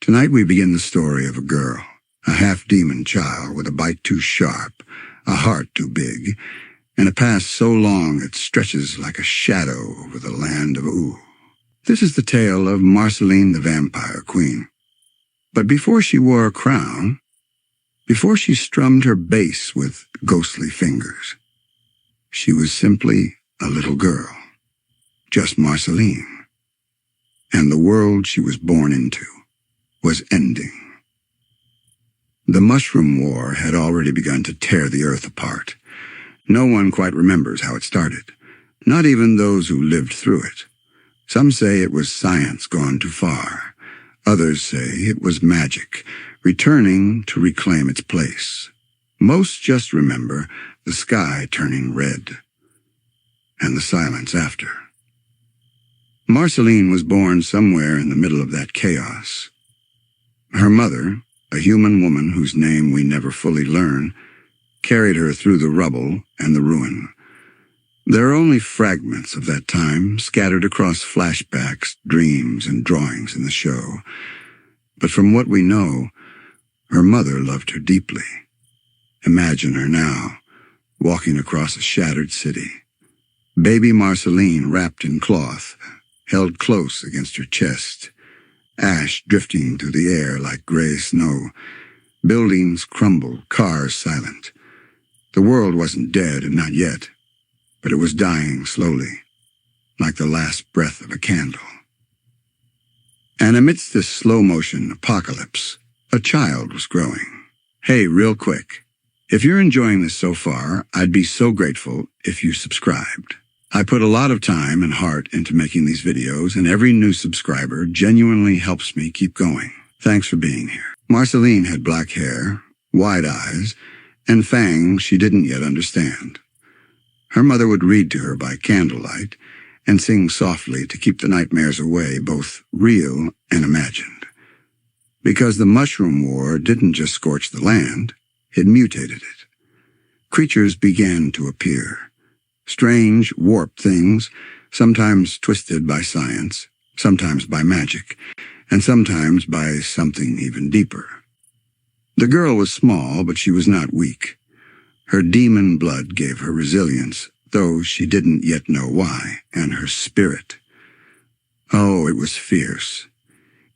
Tonight we begin the story of a girl, a half-demon child with a bite too sharp, a heart too big, and a past so long it stretches like a shadow over the land of Ooo. This is the tale of Marceline the Vampire Queen. But before she wore a crown, before she strummed her bass with ghostly fingers, she was simply a little girl, just Marceline. And the world she was born into was ending. The Mushroom War had already begun to tear the earth apart. No one quite remembers how it started, not even those who lived through it. Some say it was science gone too far. Others say it was magic, returning to reclaim its place. Most just remember the sky turning red, and the silence after. Marceline was born somewhere in the middle of that chaos. Her mother, a human woman whose name we never fully learn, carried her through the rubble and the ruin. There are only fragments of that time scattered across flashbacks, dreams, and drawings in the show. But from what we know, her mother loved her deeply. Imagine her now, walking across a shattered city. Baby Marceline wrapped in cloth, held close against her chest. Ash drifting through the air like gray snow. Buildings crumbled, cars silent. The world wasn't dead, and not yet, but it was dying slowly, like the last breath of a candle. And amidst this slow-motion apocalypse, a child was growing. Hey, real quick, if you're enjoying this so far, I'd be so grateful if you subscribed. I put a lot of time and heart into making these videos, and every new subscriber genuinely helps me keep going. Thanks for being here. Marceline had black hair, wide eyes, and fangs she didn't yet understand. Her mother would read to her by candlelight and sing softly to keep the nightmares away, both real and imagined. Because the Mushroom War didn't just scorch the land, it mutated it. Creatures began to appear. Strange, warped things, sometimes twisted by science, sometimes by magic, and sometimes by something even deeper. The girl was small, but she was not weak. Her demon blood gave her resilience, though she didn't yet know why, and her spirit. Oh, it was fierce.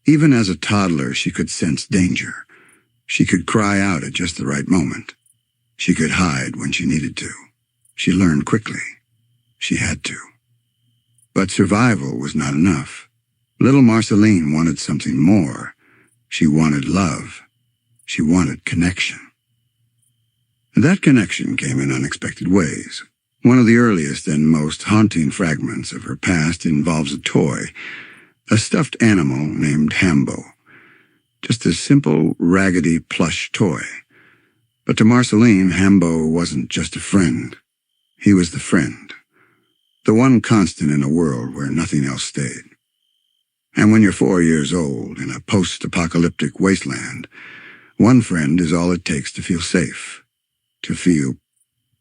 Even as a toddler, she could sense danger. She could cry out at just the right moment. She could hide when she needed to. She learned quickly. She had to. But survival was not enough. Little Marceline wanted something more. She wanted love. She wanted connection. That connection came in unexpected ways. One of the earliest and most haunting fragments of her past involves a toy, a stuffed animal named Hambo. Just a simple, raggedy plush toy. But to Marceline, Hambo wasn't just a friend. He was the friend, the one constant in a world where nothing else stayed. And when you're 4 years old in a post-apocalyptic wasteland, one friend is all it takes to feel safe, to feel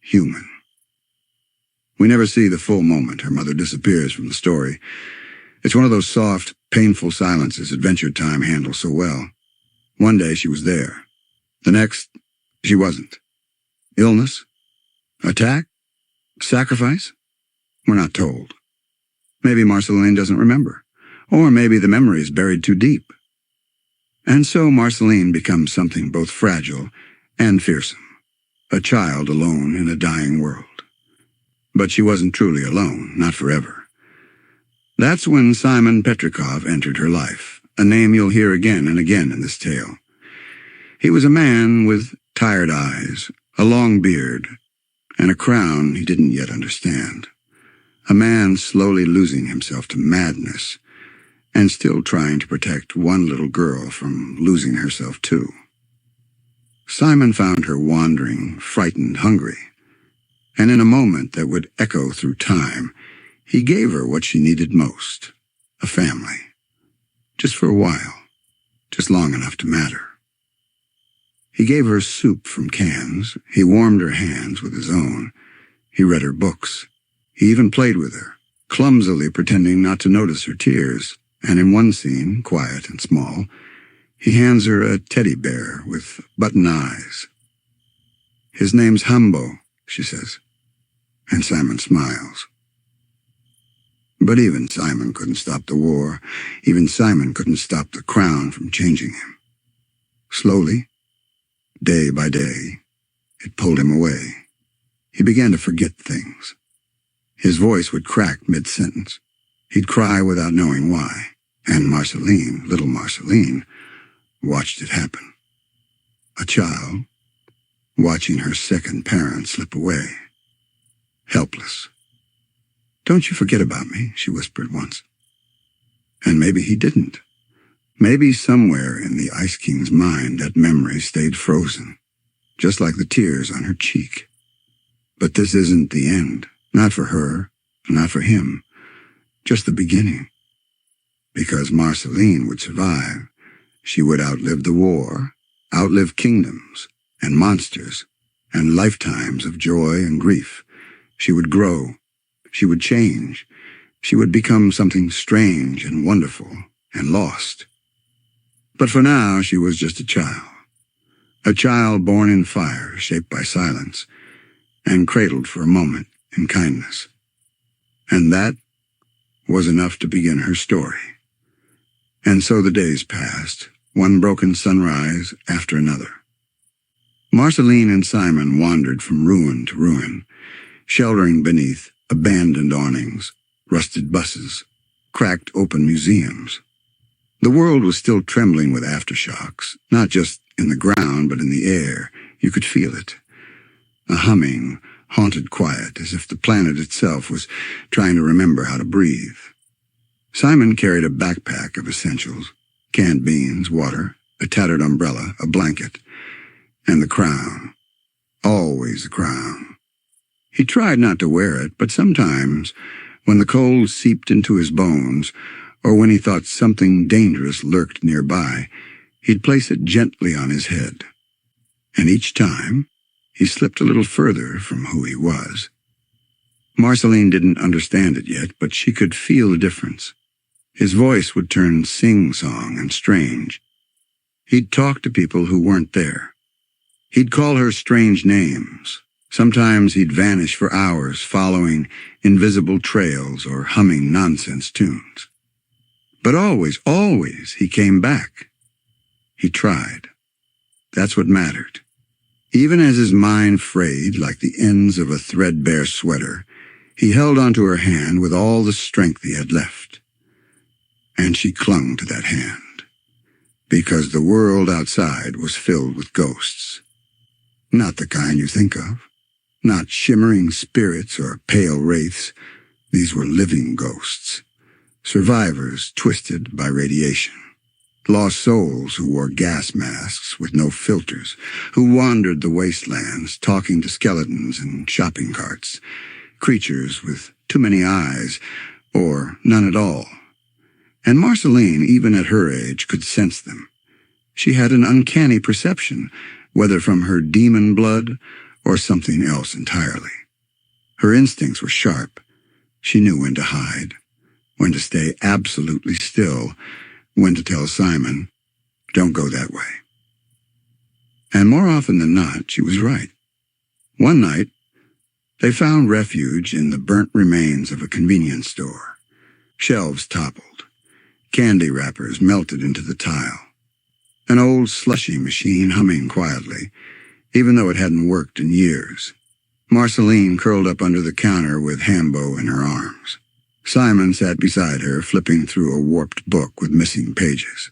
human. We never see the full moment her mother disappears from the story. It's one of those soft, painful silences Adventure Time handles so well. One day she was there. The next, she wasn't. Illness? Attack? Sacrifice? We're not told. Maybe Marceline doesn't remember, or maybe the memory is buried too deep. And so Marceline becomes something both fragile and fearsome, a child alone in a dying world. But she wasn't truly alone, not forever. That's when Simon Petrikov entered her life, a name you'll hear again and again in this tale. He was a man with tired eyes, a long beard, and a crown he didn't yet understand. A man slowly losing himself to madness, and still trying to protect one little girl from losing herself too. Simon found her wandering, frightened, hungry, and in a moment that would echo through time, he gave her what she needed most, a family. Just for a while, just long enough to matter. He gave her soup from cans. He warmed her hands with his own. He read her books. He even played with her, clumsily pretending not to notice her tears. And in one scene, quiet and small, He hands her a teddy bear with button eyes. "His name's Hambo," she says, and Simon smiles. But even Simon couldn't stop the war. Even Simon couldn't stop the crown from changing him. Slowly, day by day, it pulled him away. He began to forget things. His voice would crack mid-sentence. He'd cry without knowing why. And Marceline, little Marceline, watched it happen. A child, watching her second parent slip away. Helpless. "Don't you forget about me," she whispered once. And maybe he didn't. Maybe somewhere in the Ice King's mind that memory stayed frozen, just like the tears on her cheek. But this isn't the end. Not for her, not for him. Just the beginning. Because Marceline would survive. She would outlive the war, outlive kingdoms and monsters and lifetimes of joy and grief. She would grow. She would change. She would become something strange and wonderful and lost. But for now, she was just a child born in fire, shaped by silence, and cradled for a moment in kindness. And that was enough to begin her story. And so the days passed, one broken sunrise after another. Marceline and Simon wandered from ruin to ruin, sheltering beneath abandoned awnings, rusted buses, cracked open museums. The world was still trembling with aftershocks, not just in the ground but in the air. You could feel it. A humming, haunted quiet, as if the planet itself was trying to remember how to breathe. Simon carried a backpack of essentials, canned beans, water, a tattered umbrella, a blanket, and the crown. Always the crown. He tried not to wear it, but sometimes, when the cold seeped into his bones, or when he thought something dangerous lurked nearby, he'd place it gently on his head. And each time, he slipped a little further from who he was. Marceline didn't understand it yet, but she could feel the difference. His voice would turn sing-song and strange. He'd talk to people who weren't there. He'd call her strange names. Sometimes he'd vanish for hours, following invisible trails or humming nonsense tunes. But always, always, he came back. He tried. That's what mattered. Even as his mind frayed like the ends of a threadbare sweater, he held onto her hand with all the strength he had left. And she clung to that hand, because the world outside was filled with ghosts. Not the kind you think of. Not shimmering spirits or pale wraiths. These were living ghosts. Survivors twisted by radiation. Lost souls who wore gas masks with no filters, who wandered the wastelands talking to skeletons and shopping carts. Creatures with too many eyes, or none at all. And Marceline, even at her age, could sense them. She had an uncanny perception, whether from her demon blood or something else entirely. Her instincts were sharp. She knew when to hide, when to stay absolutely still, when to tell Simon, "Don't go that way." And more often than not, she was right. One night, they found refuge in the burnt remains of a convenience store. Shelves toppled. Candy wrappers melted into the tile. An old slushy machine humming quietly, even though it hadn't worked in years. Marceline curled up under the counter with Hambo in her arms. Simon sat beside her, flipping through a warped book with missing pages.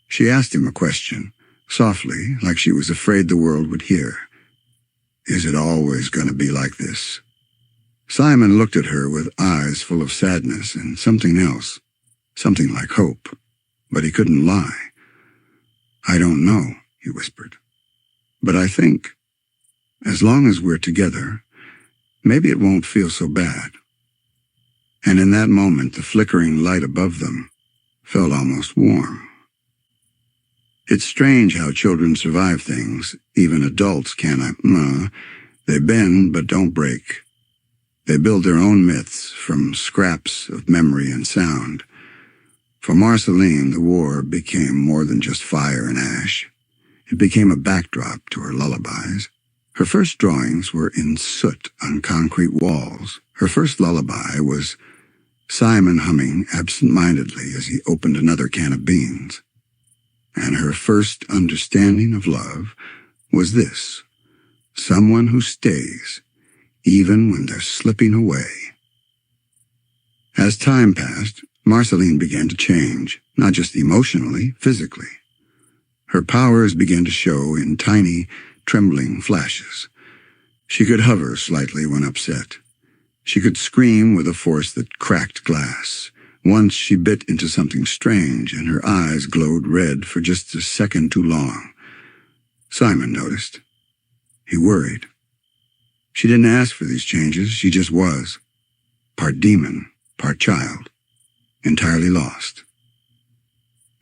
She asked him a question, softly, like she was afraid the world would hear. "Is it always going to be like this?" Simon looked at her with eyes full of sadness and something else, something like hope, but he couldn't lie. "I don't know," he whispered. "But I think, as long as we're together, maybe it won't feel so bad." And in that moment, the flickering light above them felt almost warm. It's strange how children survive things. Even adults cannot. They bend but don't break. They build their own myths from scraps of memory and sound. For Marceline, the war became more than just fire and ash. It became a backdrop to her lullabies. Her first drawings were in soot on concrete walls. Her first lullaby was Simon humming absent-mindedly as he opened another can of beans. And her first understanding of love was this: someone who stays, even when they're slipping away. As time passed, Marceline began to change, not just emotionally, physically. Her powers began to show in tiny, trembling flashes. She could hover slightly when upset. She could scream with a force that cracked glass. Once she bit into something strange, and her eyes glowed red for just a second too long. Simon noticed. He worried. She didn't ask for these changes, she just was. Part demon, part child. Entirely lost.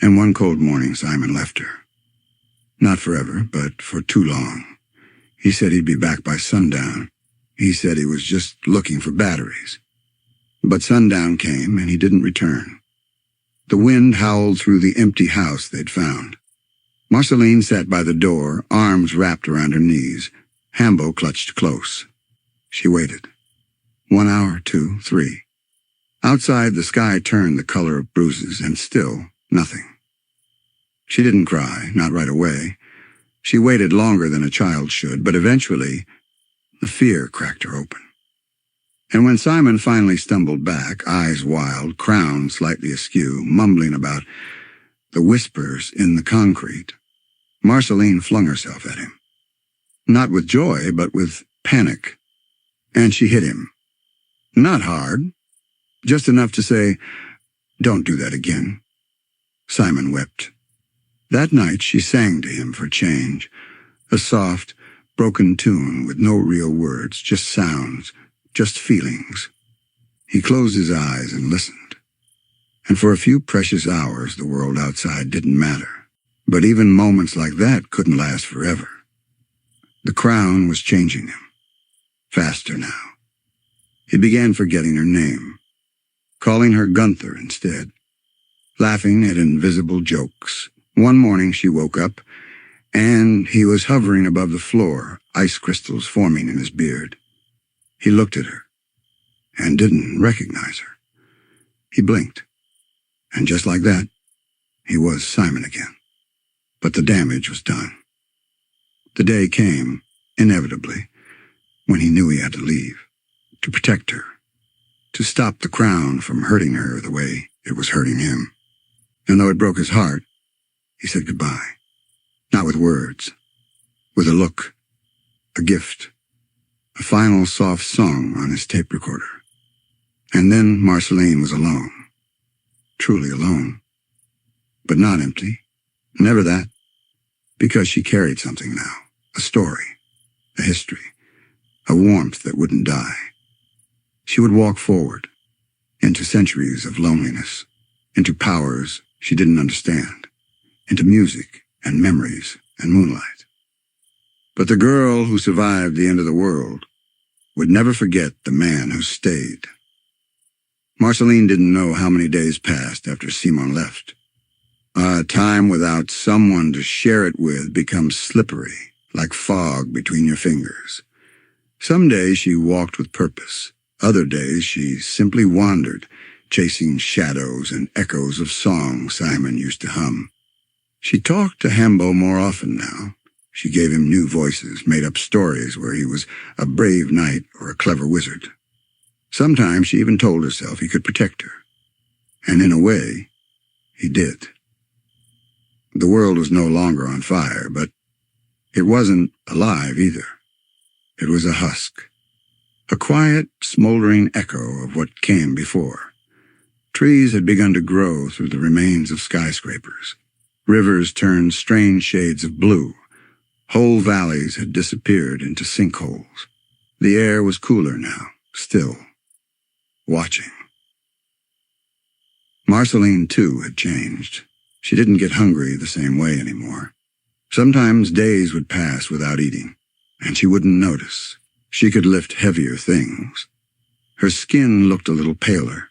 And one cold morning, Simon left her. Not forever, but for too long. He said he'd be back by sundown. He said he was just looking for batteries. But sundown came, and he didn't return. The wind howled through the empty house they'd found. Marceline sat by the door, arms wrapped around her knees. Hambo clutched close. She waited. 1 hour, 2, 3. Outside, the sky turned the color of bruises, and still nothing. She didn't cry, not right away. She waited longer than a child should, but eventually, the fear cracked her open. And when Simon finally stumbled back, eyes wild, crown slightly askew, mumbling about the whispers in the concrete, Marceline flung herself at him. Not with joy, but with panic. And she hit him. Not hard, just enough to say, "Don't do that again." Simon wept. That night she sang to him for change, a soft, broken tune with no real words, just sounds, just feelings. He closed his eyes and listened. And for a few precious hours the world outside didn't matter. But even moments like that couldn't last forever. The crown was changing him. Faster now. He began forgetting her name, calling her Gunther instead, laughing at invisible jokes. One morning she woke up, and he was hovering above the floor, ice crystals forming in his beard. He looked at her, and didn't recognize her. He blinked, and just like that, he was Simon again. But the damage was done. The day came, inevitably, when he knew he had to leave, to protect her, to stop the crown from hurting her the way it was hurting him. And though it broke his heart, he said goodbye. Not with words, with a look, a gift, a final soft song on his tape recorder. And then Marceline was alone, truly alone, but not empty, never that, because she carried something now, a story, a history, a warmth that wouldn't die. She would walk forward, into centuries of loneliness, into powers she didn't understand, into music and memories and moonlight. But the girl who survived the end of the world would never forget the man who stayed. Marceline didn't know how many days passed after Simon left. A time without someone to share it with becomes slippery, like fog between your fingers. Some days she walked with purpose. Other days she simply wandered, chasing shadows and echoes of songs Simon used to hum. She talked to Hambo more often now. She gave him new voices, made up stories where he was a brave knight or a clever wizard. Sometimes she even told herself he could protect her. And in a way, he did. The world was no longer on fire, but it wasn't alive either. It was a husk, a quiet, smoldering echo of what came before. Trees had begun to grow through the remains of skyscrapers. Rivers turned strange shades of blue. Whole valleys had disappeared into sinkholes. The air was cooler now, still, watching. Marceline, too, had changed. She didn't get hungry the same way anymore. Sometimes days would pass without eating, and she wouldn't notice. She could lift heavier things. Her skin looked a little paler,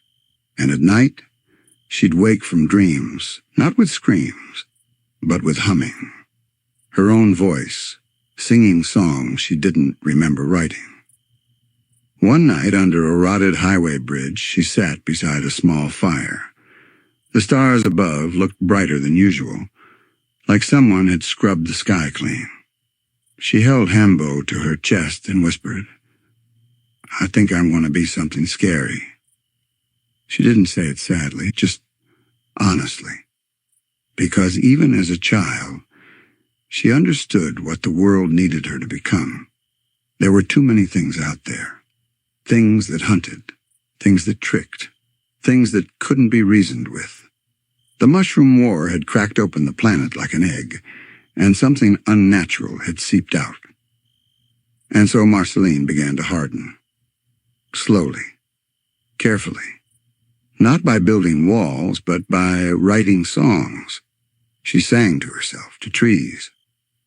and at night, She'd wake from dreams, not with screams, but with humming. Her own voice, singing songs she didn't remember writing. One night under a rotted highway bridge, she sat beside a small fire. The stars above looked brighter than usual, like someone had scrubbed the sky clean. She held Hambo to her chest and whispered, "I think I'm going to be something scary." She didn't say it sadly, just honestly, because even as a child, she understood what the world needed her to become. There were too many things out there, things that hunted, things that tricked, things that couldn't be reasoned with. The mushroom war had cracked open the planet like an egg, and something unnatural had seeped out. And so Marceline began to harden. Slowly, carefully. Not by building walls, but by writing songs. She sang to herself, to trees,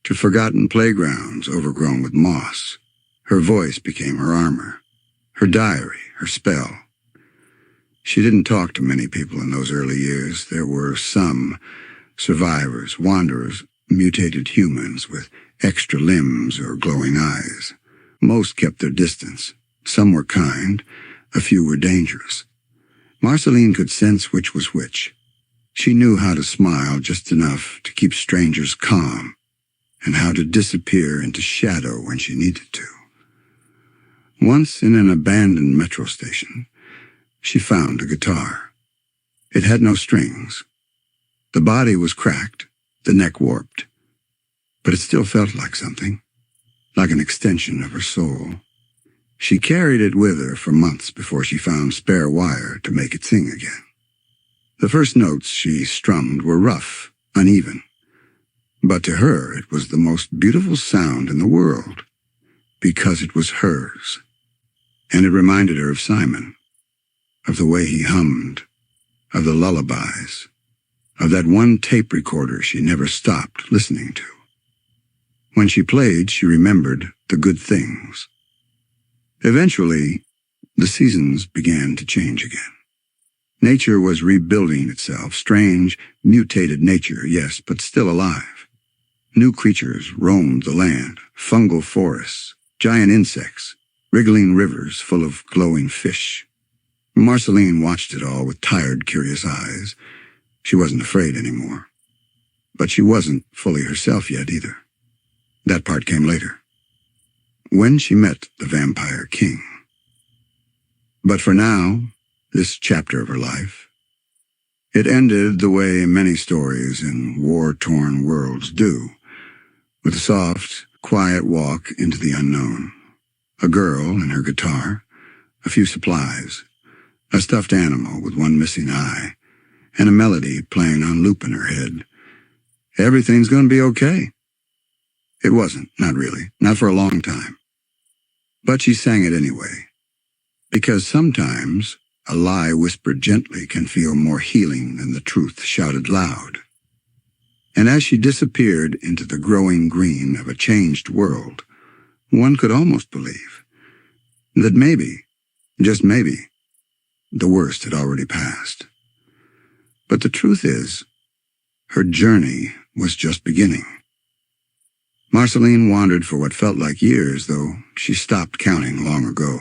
to forgotten playgrounds overgrown with moss. Her voice became her armor, her diary, her spell. She didn't talk to many people in those early years. There were some survivors, wanderers, mutated humans with extra limbs or glowing eyes. Most kept their distance. Some were kind, a few were dangerous. Marceline could sense which was which. She knew how to smile just enough to keep strangers calm, and how to disappear into shadow when she needed to. Once in an abandoned metro station, she found a guitar. It had no strings. The body was cracked, the neck warped, but it still felt like something, like an extension of her soul. She carried it with her for months before she found spare wire to make it sing again. The first notes she strummed were rough, uneven, but to her it was the most beautiful sound in the world, because it was hers, and it reminded her of Simon, of the way he hummed, of the lullabies, of that one tape recorder she never stopped listening to. When she played, she remembered the good things. Eventually, the seasons began to change again. Nature was rebuilding itself, strange, mutated nature, yes, but still alive. New creatures roamed the land, fungal forests, giant insects, wriggling rivers full of glowing fish. Marceline watched it all with tired, curious eyes. She wasn't afraid anymore. But she wasn't fully herself yet either. That part came later, when she met the Vampire King. But for now, this chapter of her life, it ended the way many stories in war-torn worlds do, with a soft, quiet walk into the unknown. A girl and her guitar, a few supplies, a stuffed animal with one missing eye, and a melody playing on loop in her head. Everything's going to be okay. It wasn't, not really, not for a long time. But she sang it anyway, because sometimes a lie whispered gently can feel more healing than the truth shouted loud. And as she disappeared into the growing green of a changed world, one could almost believe that maybe, just maybe, the worst had already passed. But the truth is, her journey was just beginning. Marceline wandered for what felt like years, though she stopped counting long ago.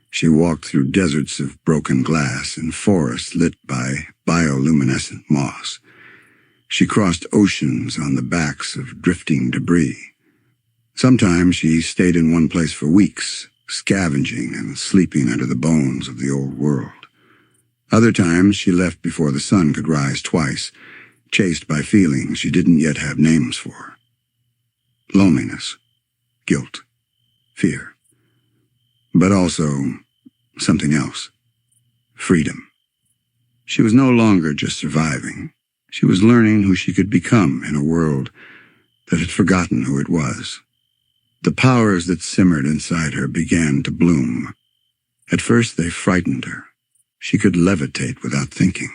She walked through deserts of broken glass and forests lit by bioluminescent moss. She crossed oceans on the backs of drifting debris. Sometimes she stayed in one place for weeks, scavenging and sleeping under the bones of the old world. Other times she left before the sun could rise twice, chased by feelings she didn't yet have names for. Loneliness, guilt, fear, but also something else, freedom. She was no longer just surviving. She was learning who she could become in a world that had forgotten who it was. The powers that simmered inside her began to bloom. At first they frightened her. She could levitate without thinking,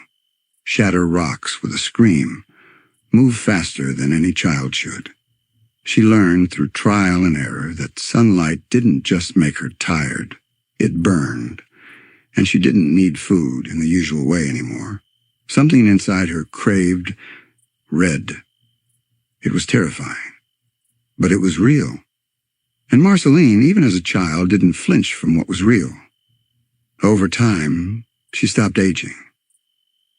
shatter rocks with a scream, move faster than any child should. She learned through trial and error that sunlight didn't just make her tired, it burned, and she didn't need food in the usual way anymore. Something inside her craved red. It was terrifying, but it was real. And Marceline, even as a child, didn't flinch from what was real. Over time, she stopped aging.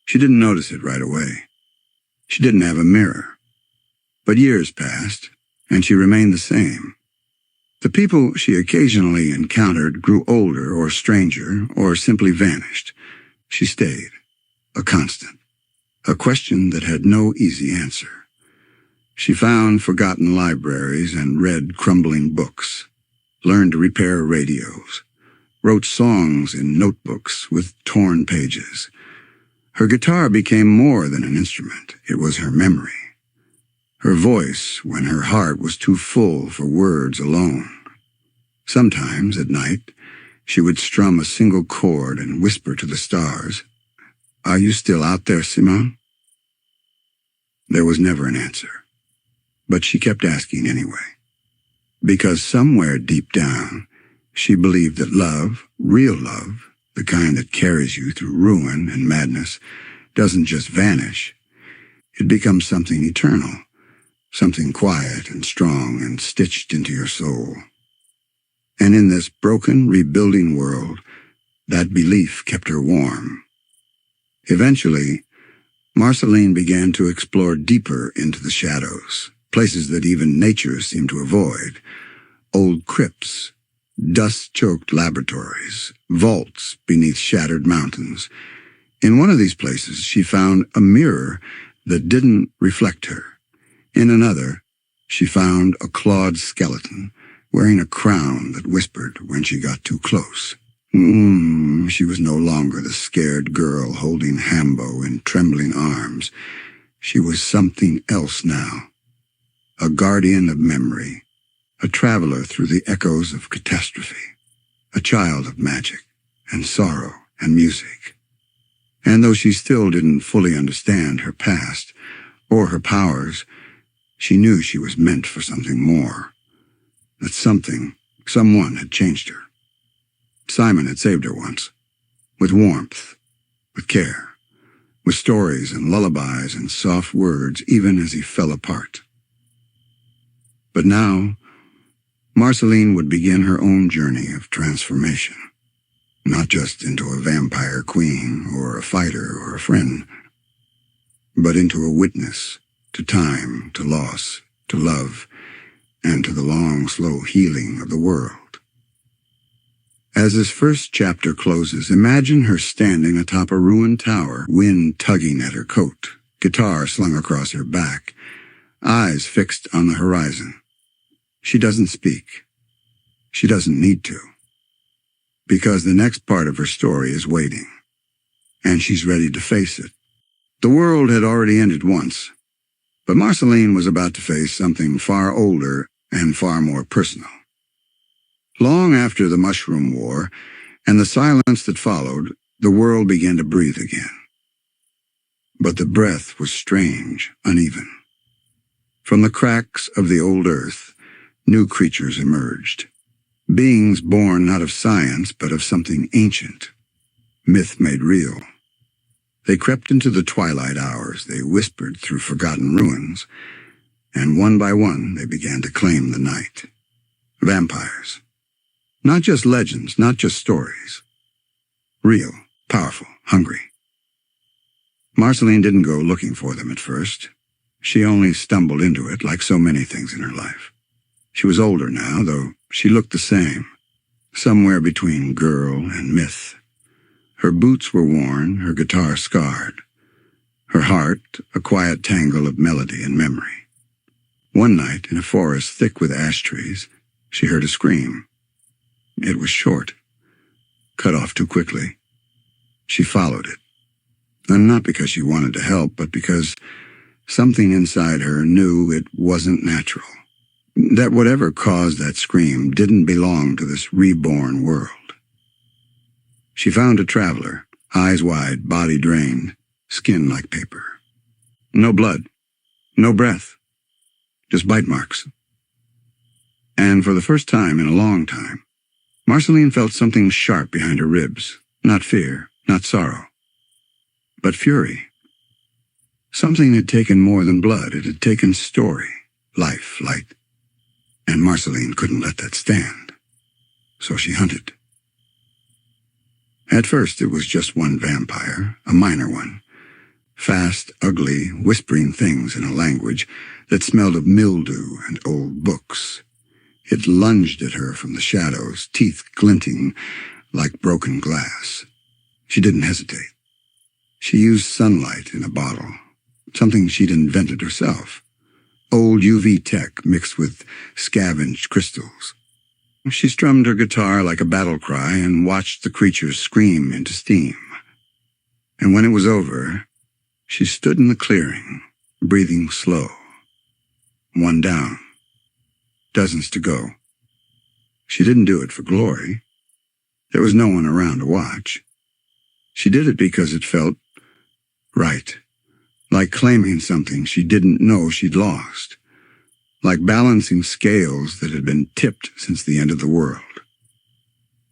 She didn't notice it right away. She didn't have a mirror. But years passed, and she remained the same. The people she occasionally encountered grew older or stranger or simply vanished. She stayed, a constant, a question that had no easy answer. She found forgotten libraries and read crumbling books, learned to repair radios, wrote songs in notebooks with torn pages. Her guitar became more than an instrument. It was her memory. Her voice when her heart was too full for words alone. Sometimes, at night, she would strum a single chord and whisper to the stars, "Are you still out there, Simon?" There was never an answer, but she kept asking anyway. Because somewhere deep down, she believed that love, real love, the kind that carries you through ruin and madness, doesn't just vanish. It becomes something eternal, something quiet and strong and stitched into your soul. And in this broken, rebuilding world, that belief kept her warm. Eventually, Marceline began to explore deeper into the shadows, places that even nature seemed to avoid. Old crypts, dust-choked laboratories, vaults beneath shattered mountains. In one of these places, she found a mirror that didn't reflect her. In another, she found a clawed skeleton, wearing a crown that whispered when she got too close. She was no longer the scared girl holding Hambo in trembling arms. She was something else now. A guardian of memory, a traveler through the echoes of catastrophe, a child of magic and sorrow and music. And though she still didn't fully understand her past or her powers, she knew she was meant for something more. That someone had changed her. Simon had saved her once, with warmth, with care, with stories and lullabies and soft words, even as he fell apart. But now, Marceline would begin her own journey of transformation, not just into a vampire queen or a fighter or a friend, but into a witness to time, to loss, to love, and to the long, slow healing of the world. As this first chapter closes, imagine her standing atop a ruined tower, wind tugging at her coat, guitar slung across her back, eyes fixed on the horizon. She doesn't speak. She doesn't need to. Because the next part of her story is waiting, and she's ready to face it. The world had already ended once, but Marceline was about to face something far older and far more personal. Long after the Mushroom War and the silence that followed, the world began to breathe again. But the breath was strange, uneven. From the cracks of the old earth, new creatures emerged. Beings born not of science, but of something ancient, myth made real. They crept into the twilight hours, they whispered through forgotten ruins, and one by one they began to claim the night. Vampires. Not just legends, not just stories. Real, powerful, hungry. Marceline didn't go looking for them at first. She only stumbled into it like so many things in her life. She was older now, though she looked the same, somewhere between girl and myth. Her boots were worn, her guitar scarred, her heart a quiet tangle of melody and memory. One night, in a forest thick with ash trees, she heard a scream. It was short, cut off too quickly. She followed it, and not because she wanted to help, but because something inside her knew it wasn't natural. That whatever caused that scream didn't belong to this reborn world. She found a traveler, eyes wide, body drained, skin like paper. No blood, no breath, just bite marks. And for the first time in a long time, Marceline felt something sharp behind her ribs, not fear, not sorrow, but fury. Something had taken more than blood. It had taken story, life, light. And Marceline couldn't let that stand. So she hunted. At first, it was just one vampire, a minor one. Fast, ugly, whispering things in a language that smelled of mildew and old books. It lunged at her from the shadows, teeth glinting like broken glass. She didn't hesitate. She used sunlight in a bottle, something she'd invented herself. Old UV tech mixed with scavenged crystals. She strummed her guitar like a battle cry and watched the creatures scream into steam. And when it was over, she stood in the clearing, breathing slow. One down. Dozens to go. She didn't do it for glory. There was no one around to watch. She did it because it felt right, like claiming something she didn't know she'd lost, like balancing scales that had been tipped since the end of the world.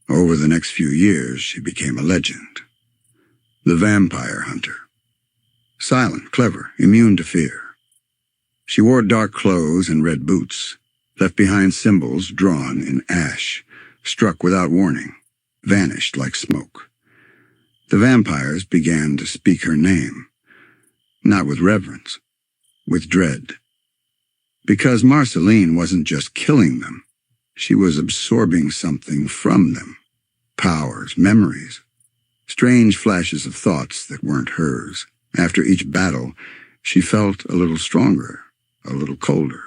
Over the next few years, she became a legend. The vampire hunter. Silent, clever, immune to fear. She wore dark clothes and red boots, left behind symbols drawn in ash, struck without warning, vanished like smoke. The vampires began to speak her name, not with reverence, with dread. Because Marceline wasn't just killing them, she was absorbing something from them. Powers, memories, strange flashes of thoughts that weren't hers. After each battle, she felt a little stronger, a little colder.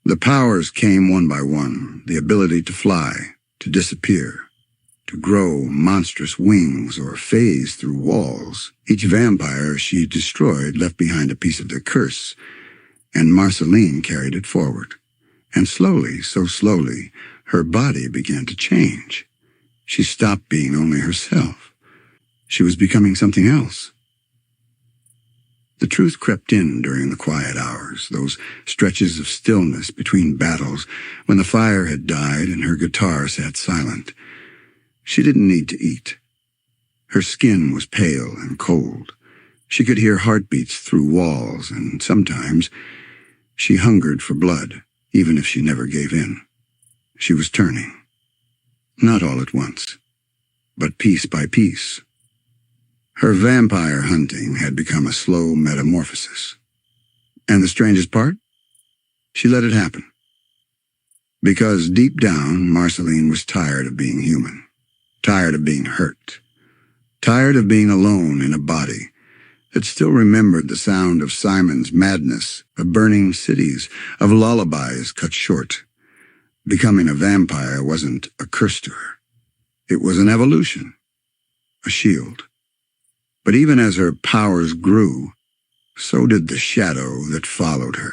The powers came one by one, the ability to fly, to disappear, to grow monstrous wings or phase through walls. Each vampire she destroyed left behind a piece of their curse, and Marceline carried it forward. And slowly, so slowly, her body began to change. She stopped being only herself. She was becoming something else. The truth crept in during the quiet hours, those stretches of stillness between battles, when the fire had died and her guitar sat silent. She didn't need to eat. Her skin was pale and cold. She could hear heartbeats through walls, and sometimes she hungered for blood, even if she never gave in. She was turning. Not all at once, but piece by piece. Her vampire hunting had become a slow metamorphosis. And the strangest part? She let it happen. Because deep down, Marceline was tired of being human, tired of being hurt, tired of being alone in a body that still remembered the sound of Simon's madness, of burning cities, of lullabies cut short. Becoming a vampire wasn't a curse to her. It was an evolution, a shield. But even as her powers grew, so did the shadow that followed her.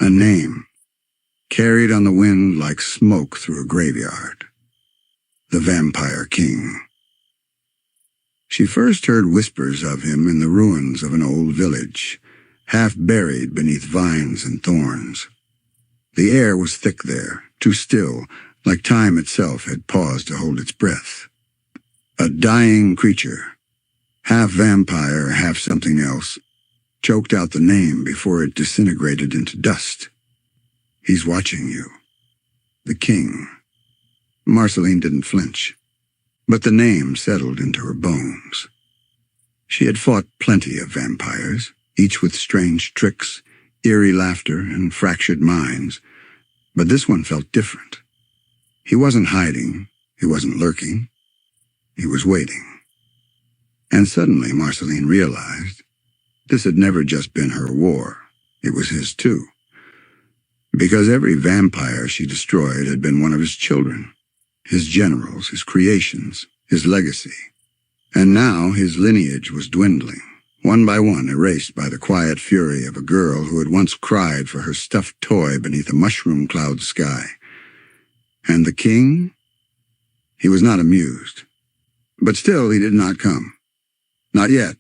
A name, carried on the wind like smoke through a graveyard. The Vampire King. She first heard whispers of him in the ruins of an old village, half buried beneath vines and thorns. The air was thick there, too still, like time itself had paused to hold its breath. A dying creature, half vampire, half something else, choked out the name before it disintegrated into dust. He's watching you. The king. Marceline didn't flinch, but the name settled into her bones. She had fought plenty of vampires, each with strange tricks, eerie laughter, and fractured minds, but this one felt different. He wasn't hiding, he wasn't lurking, he was waiting. And suddenly Marceline realized this had never just been her war, it was his too. Because every vampire she destroyed had been one of his children, his generals, his creations, his legacy. And now his lineage was dwindling, one by one erased by the quiet fury of a girl who had once cried for her stuffed toy beneath a mushroom cloud sky. And the king? He was not amused. But still he did not come. Not yet.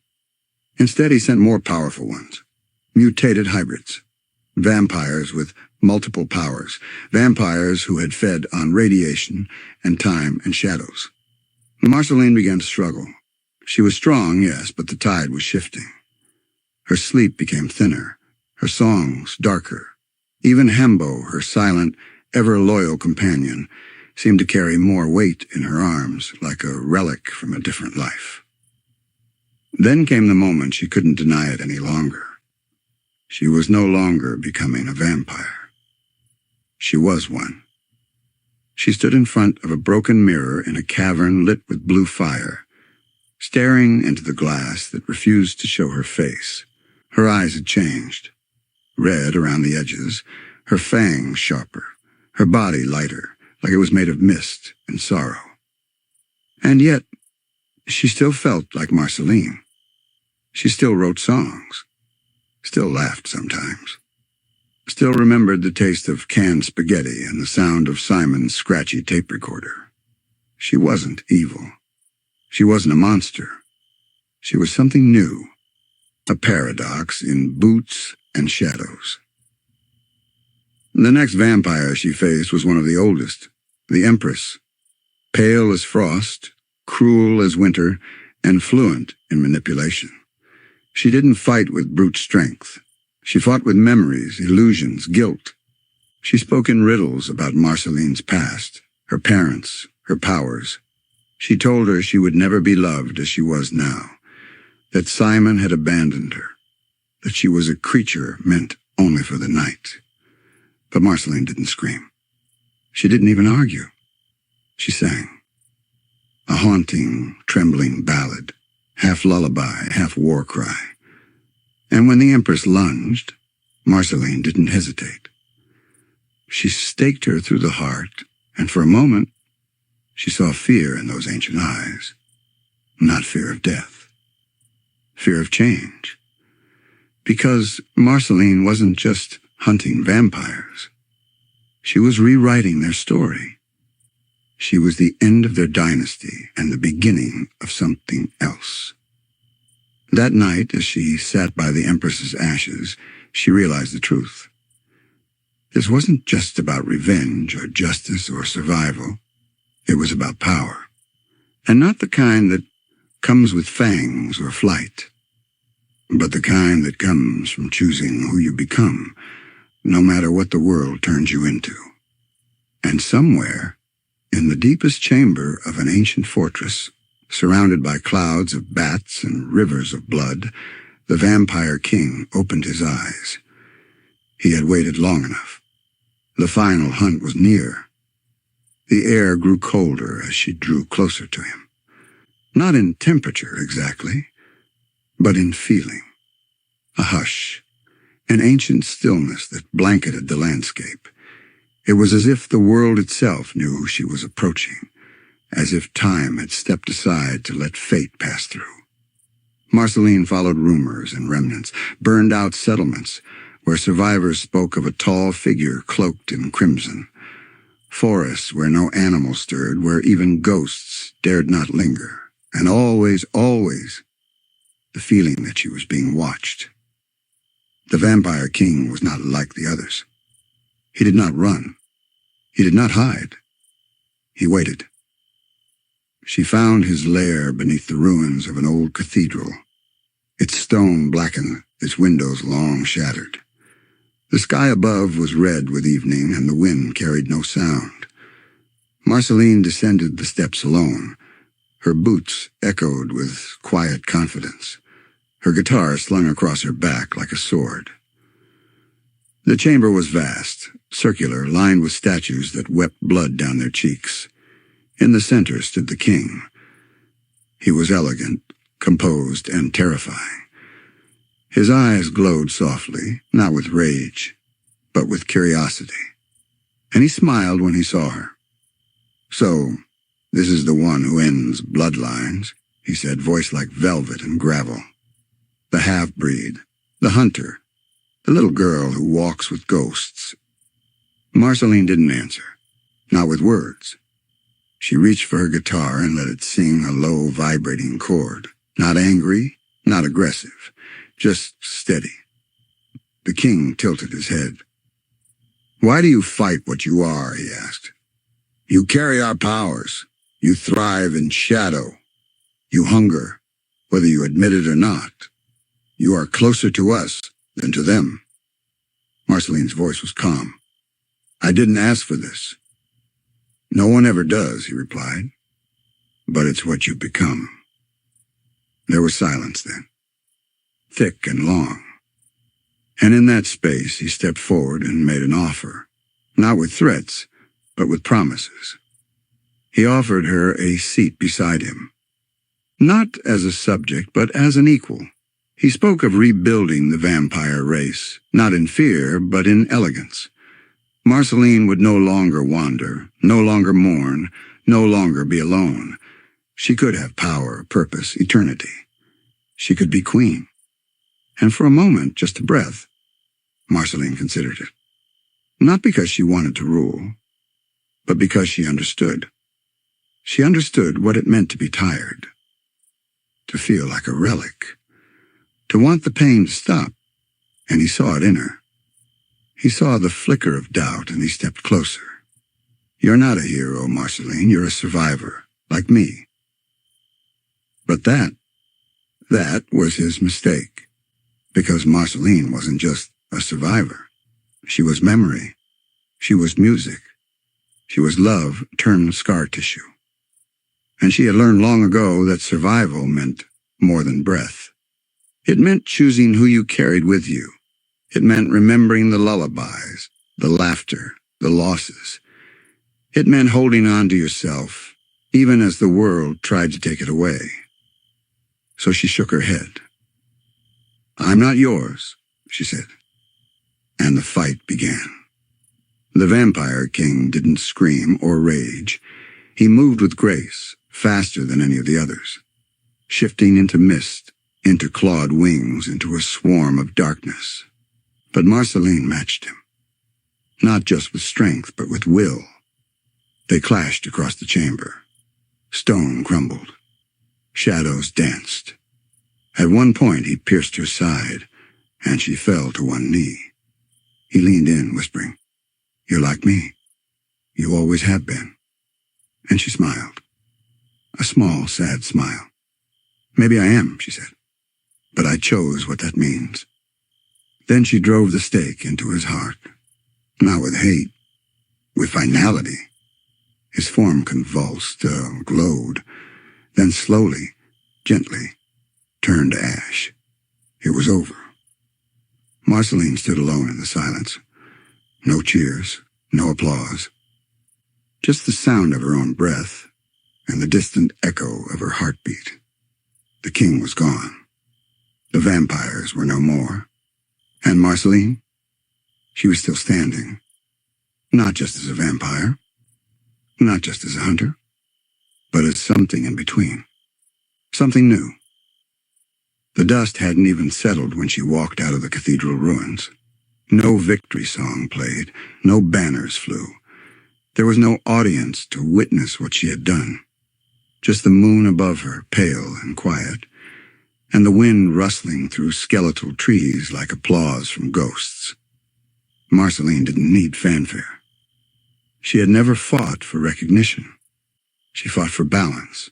Instead, he sent more powerful ones, mutated hybrids, vampires with multiple powers, vampires who had fed on radiation and time and shadows. Marceline began to struggle. She was strong, yes, but the tide was shifting. Her sleep became thinner, her songs darker. Even Hembo, her silent, ever-loyal companion, seemed to carry more weight in her arms, like a relic from a different life. Then came the moment she couldn't deny it any longer. She was no longer becoming a vampire. She was one. She stood in front of a broken mirror in a cavern lit with blue fire, staring into the glass that refused to show her face. Her eyes had changed, red around the edges, her fangs sharper, her body lighter, like it was made of mist and sorrow. And yet, she still felt like Marceline. She still wrote songs, still laughed sometimes, still remembered the taste of canned spaghetti and the sound of Simon's scratchy tape recorder. She wasn't evil. She wasn't a monster. She was something new, a paradox in boots and shadows. The next vampire she faced was one of the oldest, the Empress, pale as frost, cruel as winter, and fluent in manipulation. She didn't fight with brute strength. She fought with memories, illusions, guilt. She spoke in riddles about Marceline's past, her parents, her powers. She told her she would never be loved as she was now, that Simon had abandoned her, that she was a creature meant only for the night. But Marceline didn't scream. She didn't even argue. She sang. A haunting, trembling ballad, half lullaby, half war cry. And when the Empress lunged, Marceline didn't hesitate. She staked her through the heart, and for a moment, she saw fear in those ancient eyes. Not fear of death. Fear of change. Because Marceline wasn't just hunting vampires. She was rewriting their story. She was the end of their dynasty and the beginning of something else. That night, as she sat by the Empress's ashes, she realized the truth. This wasn't just about revenge or justice or survival. It was about power. And not the kind that comes with fangs or flight, but the kind that comes from choosing who you become, no matter what the world turns you into. And somewhere, in the deepest chamber of an ancient fortress, surrounded by clouds of bats and rivers of blood, the vampire king opened his eyes. He had waited long enough. The final hunt was near. The air grew colder as she drew closer to him. Not in temperature exactly, but in feeling. A hush, an ancient stillness that blanketed the landscape. It was as if the world itself knew who she was approaching, as if time had stepped aside to let fate pass through. Marceline followed rumors and remnants, burned out settlements, where survivors spoke of a tall figure cloaked in crimson. Forests where no animal stirred, where even ghosts dared not linger. And always, always, the feeling that she was being watched. The vampire king was not like the others. He did not run. He did not hide. He waited. She found his lair beneath the ruins of an old cathedral, its stone blackened, its windows long shattered. The sky above was red with evening, and the wind carried no sound. Marceline descended the steps alone. Her boots echoed with quiet confidence, her guitar slung across her back like a sword. The chamber was vast, circular, lined with statues that wept blood down their cheeks. In the center stood the king. He was elegant, composed, and terrifying. His eyes glowed softly, not with rage, but with curiosity. And he smiled when he saw her. "So, this is the one who ends bloodlines," he said, voice like velvet and gravel. "The half-breed, the hunter, the little girl who walks with ghosts." Marceline didn't answer, not with words. She reached for her guitar and let it sing a low, vibrating chord. Not angry, not aggressive, just steady. The king tilted his head. "Why do you fight what you are?" he asked. "You carry our powers. You thrive in shadow. You hunger, whether you admit it or not. You are closer to us than to them." Marceline's voice was calm. "I didn't ask for this." "No one ever does," he replied. "But it's what you become." There was silence then, thick and long. And in that space he stepped forward and made an offer, not with threats, but with promises. He offered her a seat beside him, not as a subject, but as an equal. He spoke of rebuilding the vampire race, not in fear, but in elegance. Marceline would no longer wander, no longer mourn, no longer be alone. She could have power, purpose, eternity. She could be queen. And for a moment, just a breath, Marceline considered it. Not because she wanted to rule, but because she understood. She understood what it meant to be tired, to feel like a relic, to want the pain to stop, and he saw it in her. He saw the flicker of doubt, and he stepped closer. "You're not a hero, Marceline. You're a survivor, like me." But that was his mistake, because Marceline wasn't just a survivor. She was memory. She was music. She was love turned scar tissue. And she had learned long ago that survival meant more than breath. It meant choosing who you carried with you. It meant remembering the lullabies, the laughter, the losses. It meant holding on to yourself, even as the world tried to take it away. So she shook her head. "I'm not yours," she said. And the fight began. The Vampire King didn't scream or rage. He moved with grace, faster than any of the others, shifting into mist, into clawed wings, into a swarm of darkness. But Marceline matched him, not just with strength, but with will. They clashed across the chamber. Stone crumbled. Shadows danced. At one point he pierced her side, and she fell to one knee. He leaned in, whispering, "You're like me. You always have been." And she smiled. A small, sad smile. "Maybe I am," she said, "but I chose what that means." Then she drove the stake into his heart, not with hate, with finality. His form convulsed, glowed, then slowly, gently, turned to ash. It was over. Marceline stood alone in the silence. No cheers, no applause. Just the sound of her own breath and the distant echo of her heartbeat. The king was gone. The vampires were no more. And Marceline? She was still standing. Not just as a vampire, not just as a hunter, but as something in between. Something new. The dust hadn't even settled when she walked out of the cathedral ruins. No victory song played, no banners flew. There was no audience to witness what she had done. Just the moon above her, pale and quiet, and the wind rustling through skeletal trees like applause from ghosts. Marceline didn't need fanfare. She had never fought for recognition. She fought for balance,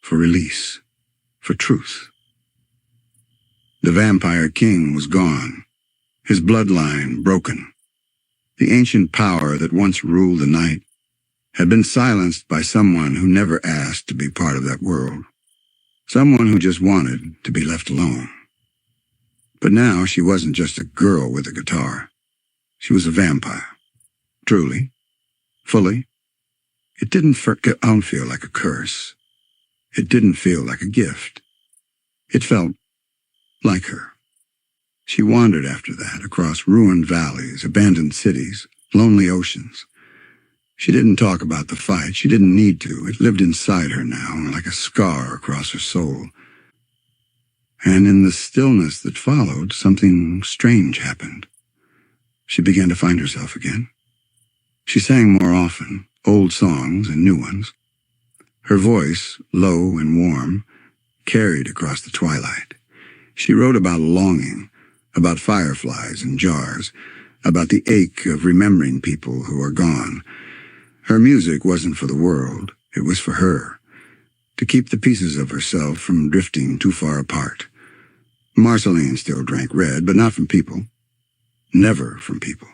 for release, for truth. The Vampire King was gone, his bloodline broken. The ancient power that once ruled the night had been silenced by someone who never asked to be part of that world. Someone who just wanted to be left alone. But now she wasn't just a girl with a guitar. She was a vampire. Truly. Fully. It didn't feel like a curse. It didn't feel like a gift. It felt like her. She wandered after that across ruined valleys, abandoned cities, lonely oceans. She didn't talk about the fight. She didn't need to. It lived inside her now, like a scar across her soul. And in the stillness that followed, something strange happened. She began to find herself again. She sang more often, old songs and new ones. Her voice, low and warm, carried across the twilight. She wrote about longing, about fireflies and jars, about the ache of remembering people who are gone. Her music wasn't for the world, it was for her, to keep the pieces of herself from drifting too far apart. Marceline still drank red, but not from people. Never from people.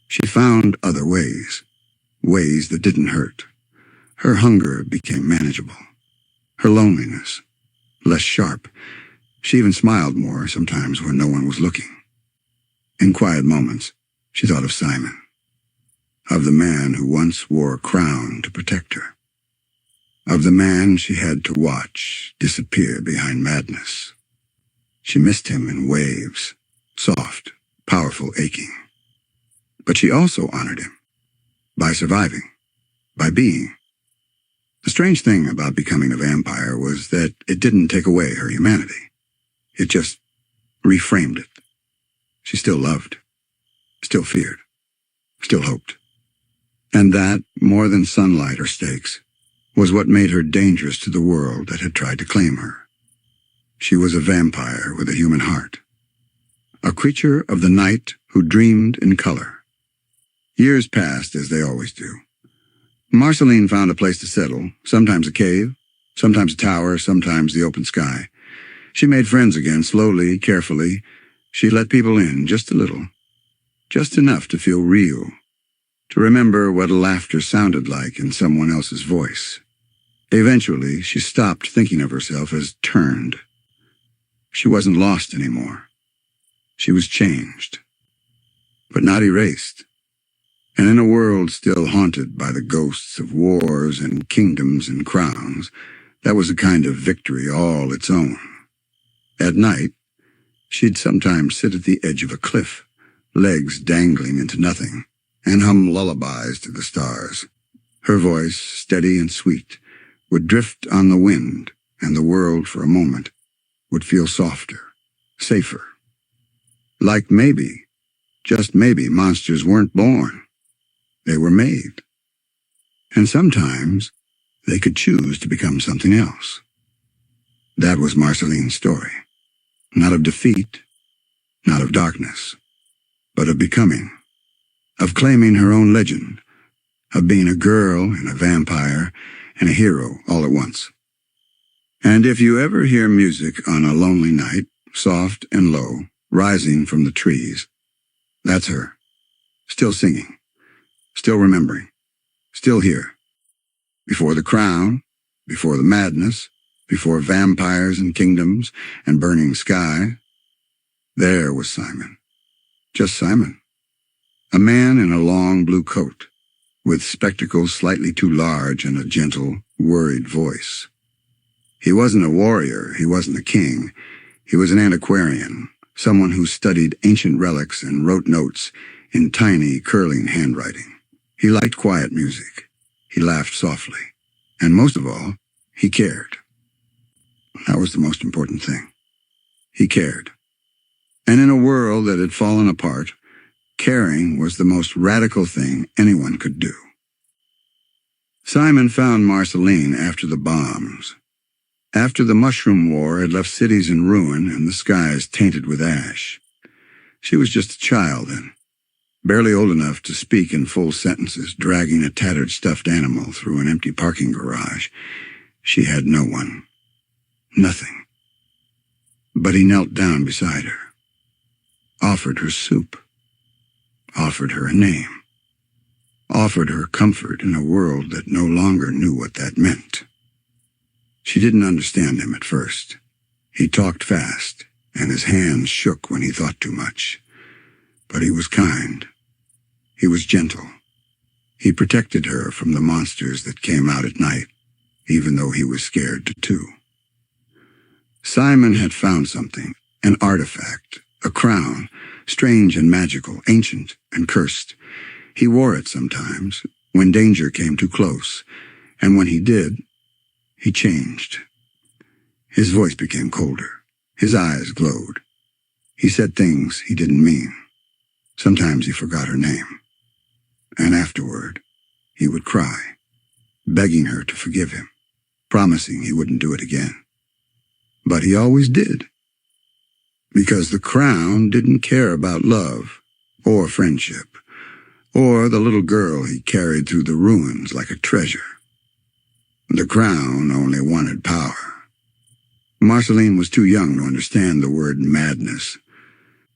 She found other ways, ways that didn't hurt. Her hunger became manageable. Her loneliness, less sharp. She even smiled more sometimes when no one was looking. In quiet moments, she thought of Simon, of the man who once wore a crown to protect her, of the man she had to watch disappear behind madness. She missed him in waves, soft, powerful aching. But she also honored him, by surviving, by being. The strange thing about becoming a vampire was that it didn't take away her humanity. It just reframed it. She still loved, still feared, still hoped. And that, more than sunlight or stakes, was what made her dangerous to the world that had tried to claim her. She was a vampire with a human heart, a creature of the night who dreamed in color. Years passed, as they always do. Marceline found a place to settle, sometimes a cave, sometimes a tower, sometimes the open sky. She made friends again, slowly, carefully. She let people in, just a little, just enough to feel real, to remember what laughter sounded like in someone else's voice. Eventually, she stopped thinking of herself as turned. She wasn't lost anymore. She was changed, but not erased. And in a world still haunted by the ghosts of wars and kingdoms and crowns, that was a kind of victory all its own. At night, she'd sometimes sit at the edge of a cliff, legs dangling into nothing, and hum lullabies to the stars. Her voice, steady and sweet, would drift on the wind, and the world, for a moment, would feel softer, safer. Like maybe, just maybe, monsters weren't born. They were made. And sometimes they could choose to become something else. That was Marceline's story. Not of defeat, not of darkness, but of becoming, of claiming her own legend, of being a girl and a vampire and a hero all at once. And if you ever hear music on a lonely night, soft and low, rising from the trees, that's her, still singing, still remembering, still here, before the crown, before the madness, before vampires and kingdoms and burning sky. There was Simon, just Simon, a man in a long blue coat, with spectacles slightly too large and a gentle, worried voice. He wasn't a warrior, he wasn't a king, he was an antiquarian, someone who studied ancient relics and wrote notes in tiny, curling handwriting. He liked quiet music. He laughed softly. And most of all, he cared. That was the most important thing. He cared. And in a world that had fallen apart, caring was the most radical thing anyone could do. Simon found Marceline after the bombs. After the Mushroom War had left cities in ruin and the skies tainted with ash. She was just a child then, barely old enough to speak in full sentences, dragging a tattered stuffed animal through an empty parking garage. She had no one. Nothing. But he knelt down beside her, offered her soup, offered her a name, offered her comfort in a world that no longer knew what that meant. She didn't understand him at first. He talked fast, and his hands shook when he thought too much. But he was kind. He was gentle. He protected her from the monsters that came out at night, even though he was scared too. Simon had found something, an artifact, a crown, strange and magical, ancient and cursed. He wore it sometimes, when danger came too close, and when he did, he changed. His voice became colder. His eyes glowed. He said things he didn't mean. Sometimes he forgot her name. And afterward, he would cry, begging her to forgive him, promising he wouldn't do it again. But he always did. Because the crown didn't care about love, or friendship, or the little girl he carried through the ruins like a treasure. The crown only wanted power. Marceline was too young to understand the word madness,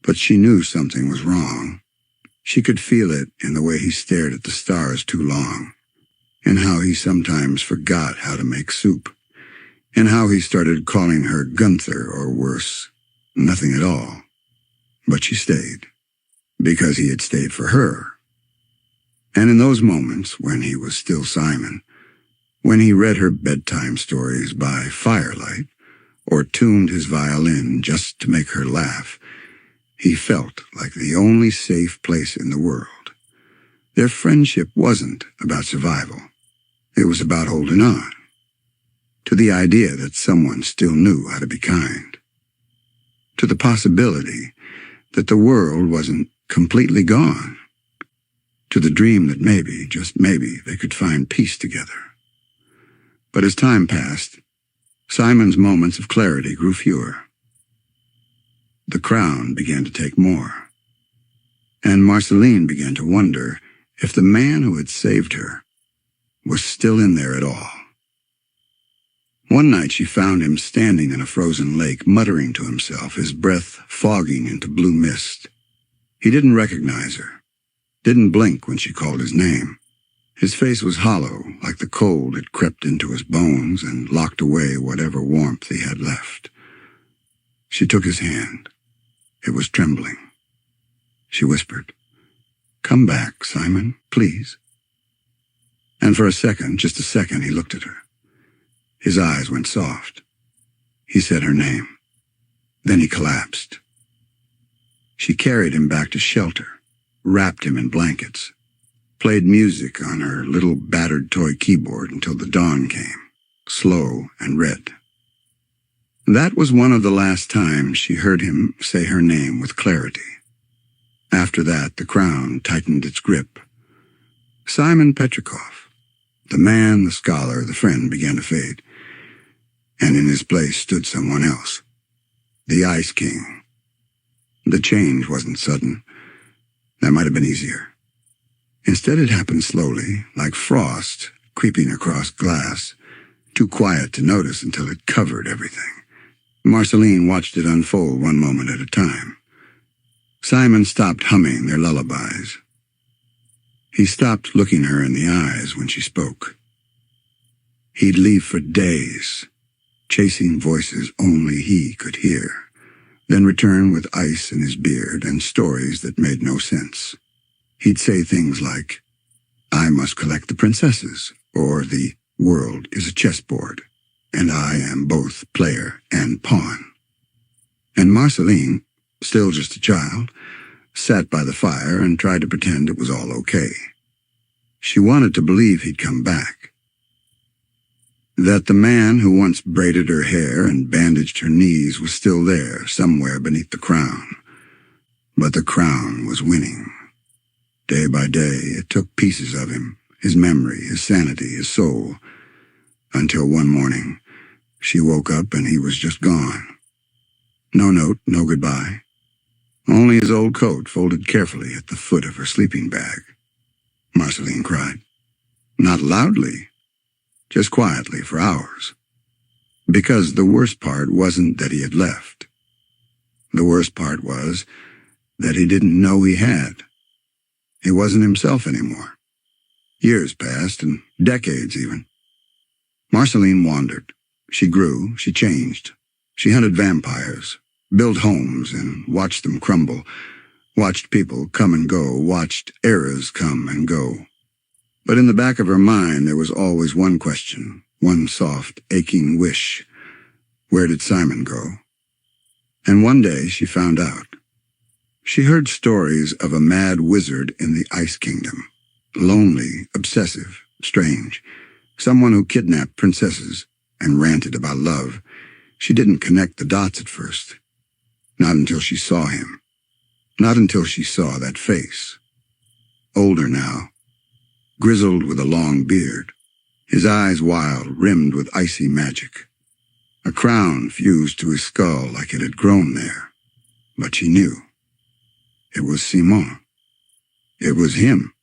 but she knew something was wrong. She could feel it in the way he stared at the stars too long, in how he sometimes forgot how to make soup, in how he started calling her Gunther or worse, nothing at all. But she stayed, because he had stayed for her. And in those moments when he was still Simon, when he read her bedtime stories by firelight, or tuned his violin just to make her laugh, he felt like the only safe place in the world. Their friendship wasn't about survival. It was about holding on to the idea that someone still knew how to be kind, to the possibility that the world wasn't completely gone, to the dream that maybe, just maybe, they could find peace together. But as time passed, Simon's moments of clarity grew fewer. The crown began to take more, and Marceline began to wonder if the man who had saved her was still in there at all. One night she found him standing in a frozen lake, muttering to himself, his breath fogging into blue mist. He didn't recognize her, didn't blink when she called his name. His face was hollow, like the cold had crept into his bones and locked away whatever warmth he had left. She took his hand. It was trembling. She whispered, "Come back, Simon, please." And for a second, just a second, he looked at her. His eyes went soft. He said her name. Then he collapsed. She carried him back to shelter, wrapped him in blankets, played music on her little battered toy keyboard until the dawn came, slow and red. That was one of the last times she heard him say her name with clarity. After that, the crown tightened its grip. Simon Petrikov, the man, the scholar, the friend, began to fade, and in his place stood someone else, the Ice King. The change wasn't sudden. That might have been easier. Instead, it happened slowly, like frost creeping across glass, too quiet to notice until it covered everything. Marceline watched it unfold one moment at a time. Simon stopped humming their lullabies. He stopped looking her in the eyes when she spoke. He'd leave for days, chasing voices only he could hear, then return with ice in his beard and stories that made no sense. He'd say things like, "I must collect the princesses," or "The world is a chessboard, and I am both player and pawn." And Marceline, still just a child, sat by the fire and tried to pretend it was all okay. She wanted to believe he'd come back, that the man who once braided her hair and bandaged her knees was still there, somewhere beneath the crown. But the crown was winning. Day by day, it took pieces of him, his memory, his sanity, his soul, until one morning, she woke up and he was just gone. No note, no goodbye. Only his old coat folded carefully at the foot of her sleeping bag. Marceline cried. Not loudly, just quietly for hours. Because the worst part wasn't that he had left. The worst part was that he didn't know he had. He wasn't himself anymore. Years passed, and decades even. Marceline wandered. She grew, she changed. She hunted vampires, built homes and watched them crumble, watched people come and go, watched eras come and go. But in the back of her mind there was always one question, one soft, aching wish. Where did Simon go? And one day she found out. She heard stories of a mad wizard in the Ice Kingdom, lonely, obsessive, strange, someone who kidnapped princesses and ranted about love. She didn't connect the dots at first. Not until she saw him. Not until she saw that face. Older now, grizzled with a long beard, his eyes wild, rimmed with icy magic. A crown fused to his skull like it had grown there. But she knew. It was Simon. It was him.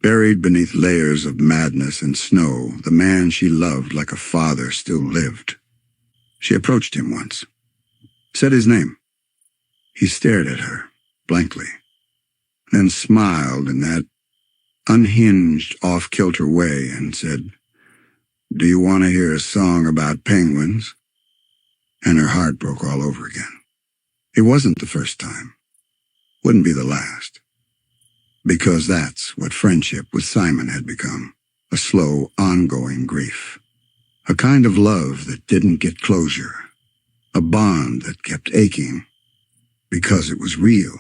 Buried beneath layers of madness and snow, the man she loved like a father still lived. She approached him once, said his name. He stared at her, blankly, then smiled in that unhinged, off-kilter way and said, "Do you want to hear a song about penguins?" And her heart broke all over again. It wasn't the first time. Wouldn't be the last. Because that's what friendship with Simon had become. A slow, ongoing grief. A kind of love that didn't get closure. A bond that kept aching because it was real.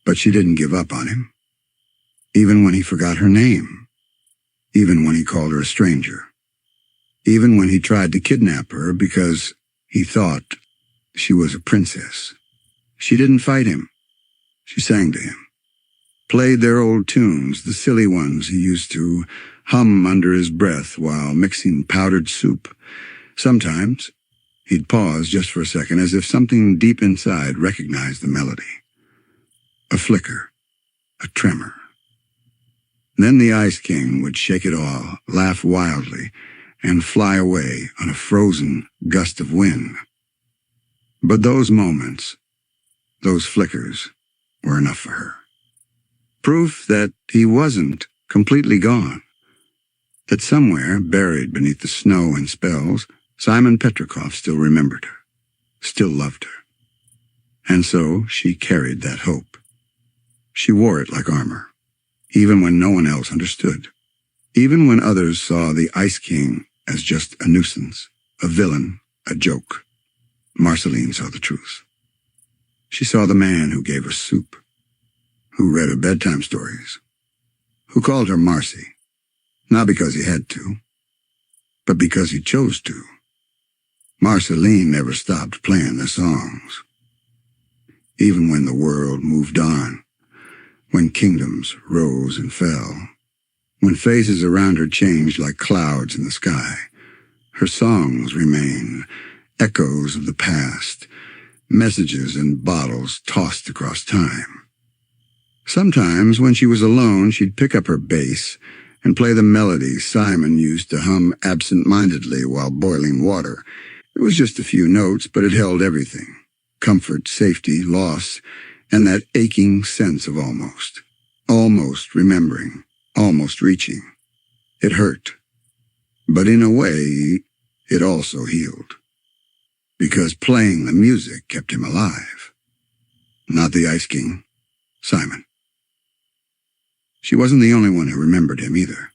But she didn't give up on him. Even when he forgot her name. Even when he called her a stranger. Even when he tried to kidnap her because he thought she was a princess. She didn't fight him. She sang to him. Played their old tunes, the silly ones he used to hum under his breath while mixing powdered soup. Sometimes he'd pause just for a second, as if something deep inside recognized the melody. A flicker, a tremor. Then the Ice King would shake it all, laugh wildly, and fly away on a frozen gust of wind. But those moments, those flickers, were enough for her. Proof that he wasn't completely gone. That somewhere, buried beneath the snow and spells, Simon Petrikov still remembered her, still loved her. And so she carried that hope. She wore it like armor, even when no one else understood. Even when others saw the Ice King as just a nuisance, a villain, a joke. Marceline saw the truth. She saw the man who gave her soup, who read her bedtime stories, who called her Marcy, not because he had to, but because he chose to. Marceline never stopped playing the songs. Even when the world moved on, when kingdoms rose and fell, when faces around her changed like clouds in the sky, her songs remained echoes of the past, messages in bottles tossed across time. Sometimes, when she was alone, she'd pick up her bass and play the melody Simon used to hum absent-mindedly while boiling water. It was just a few notes, but it held everything. Comfort, safety, loss, and that aching sense of almost. Almost remembering, almost reaching. It hurt. But in a way, it also healed. Because playing the music kept him alive. Not the Ice King, Simon. She wasn't the only one who remembered him either.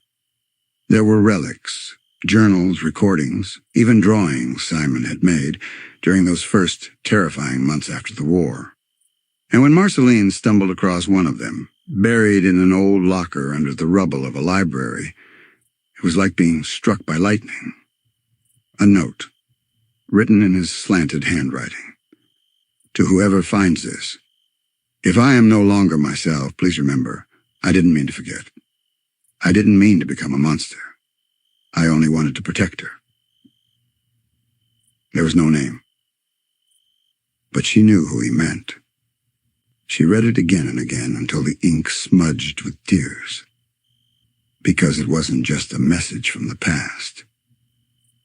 There were relics, journals, recordings, even drawings Simon had made during those first terrifying months after the war. And when Marceline stumbled across one of them, buried in an old locker under the rubble of a library, it was like being struck by lightning. A note, written in his slanted handwriting. To whoever finds this, if I am no longer myself, please remember, I didn't mean to forget. I didn't mean to become a monster. I only wanted to protect her. There was no name. But she knew who he meant. She read it again and again until the ink smudged with tears. Because it wasn't just a message from the past.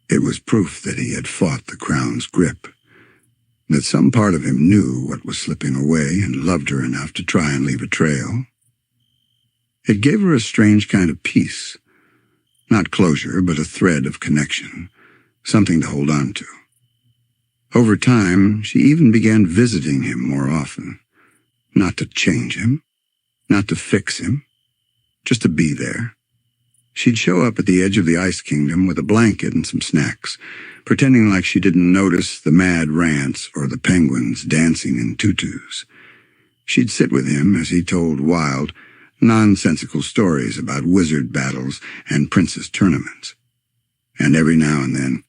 It was proof that he had fought the crown's grip, that some part of him knew what was slipping away and loved her enough to try and leave a trail. It gave her a strange kind of peace, not closure, but a thread of connection, something to hold on to. Over time, she even began visiting him more often, not to change him, not to fix him, just to be there. She'd show up at the edge of the Ice Kingdom with a blanket and some snacks, pretending like she didn't notice the mad rants or the penguins dancing in tutus. She'd sit with him as he told wild, nonsensical stories about wizard battles and princess tournaments. And every now and then,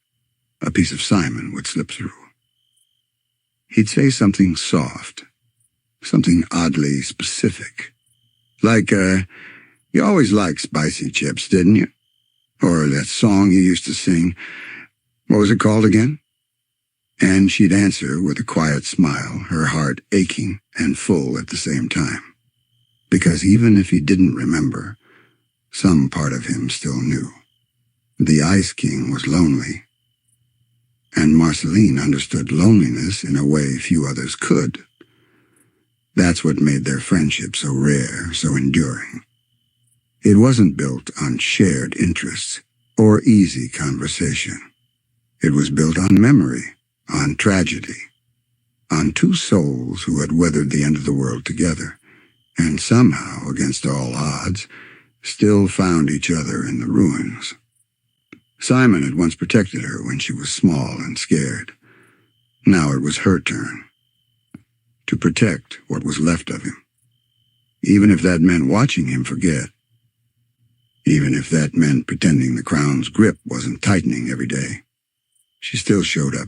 a piece of Simon would slip through. He'd say something soft, something oddly specific, like, "You always liked spicy chips, didn't you?" Or that song you used to sing, what was it called again? And she'd answer with a quiet smile, her heart aching and full at the same time. Because even if he didn't remember, some part of him still knew. The Ice King was lonely. and Marceline understood loneliness in a way few others could. That's what made their friendship so rare, so enduring. It wasn't built on shared interests or easy conversation. It was built on memory, on tragedy, on two souls who had weathered the end of the world together, and somehow, against all odds, still found each other in the ruins. Simon had once protected her when she was small and scared. Now it was her turn to protect what was left of him, even if that meant watching him forget, even if that meant pretending the crown's grip wasn't tightening every day. She still showed up,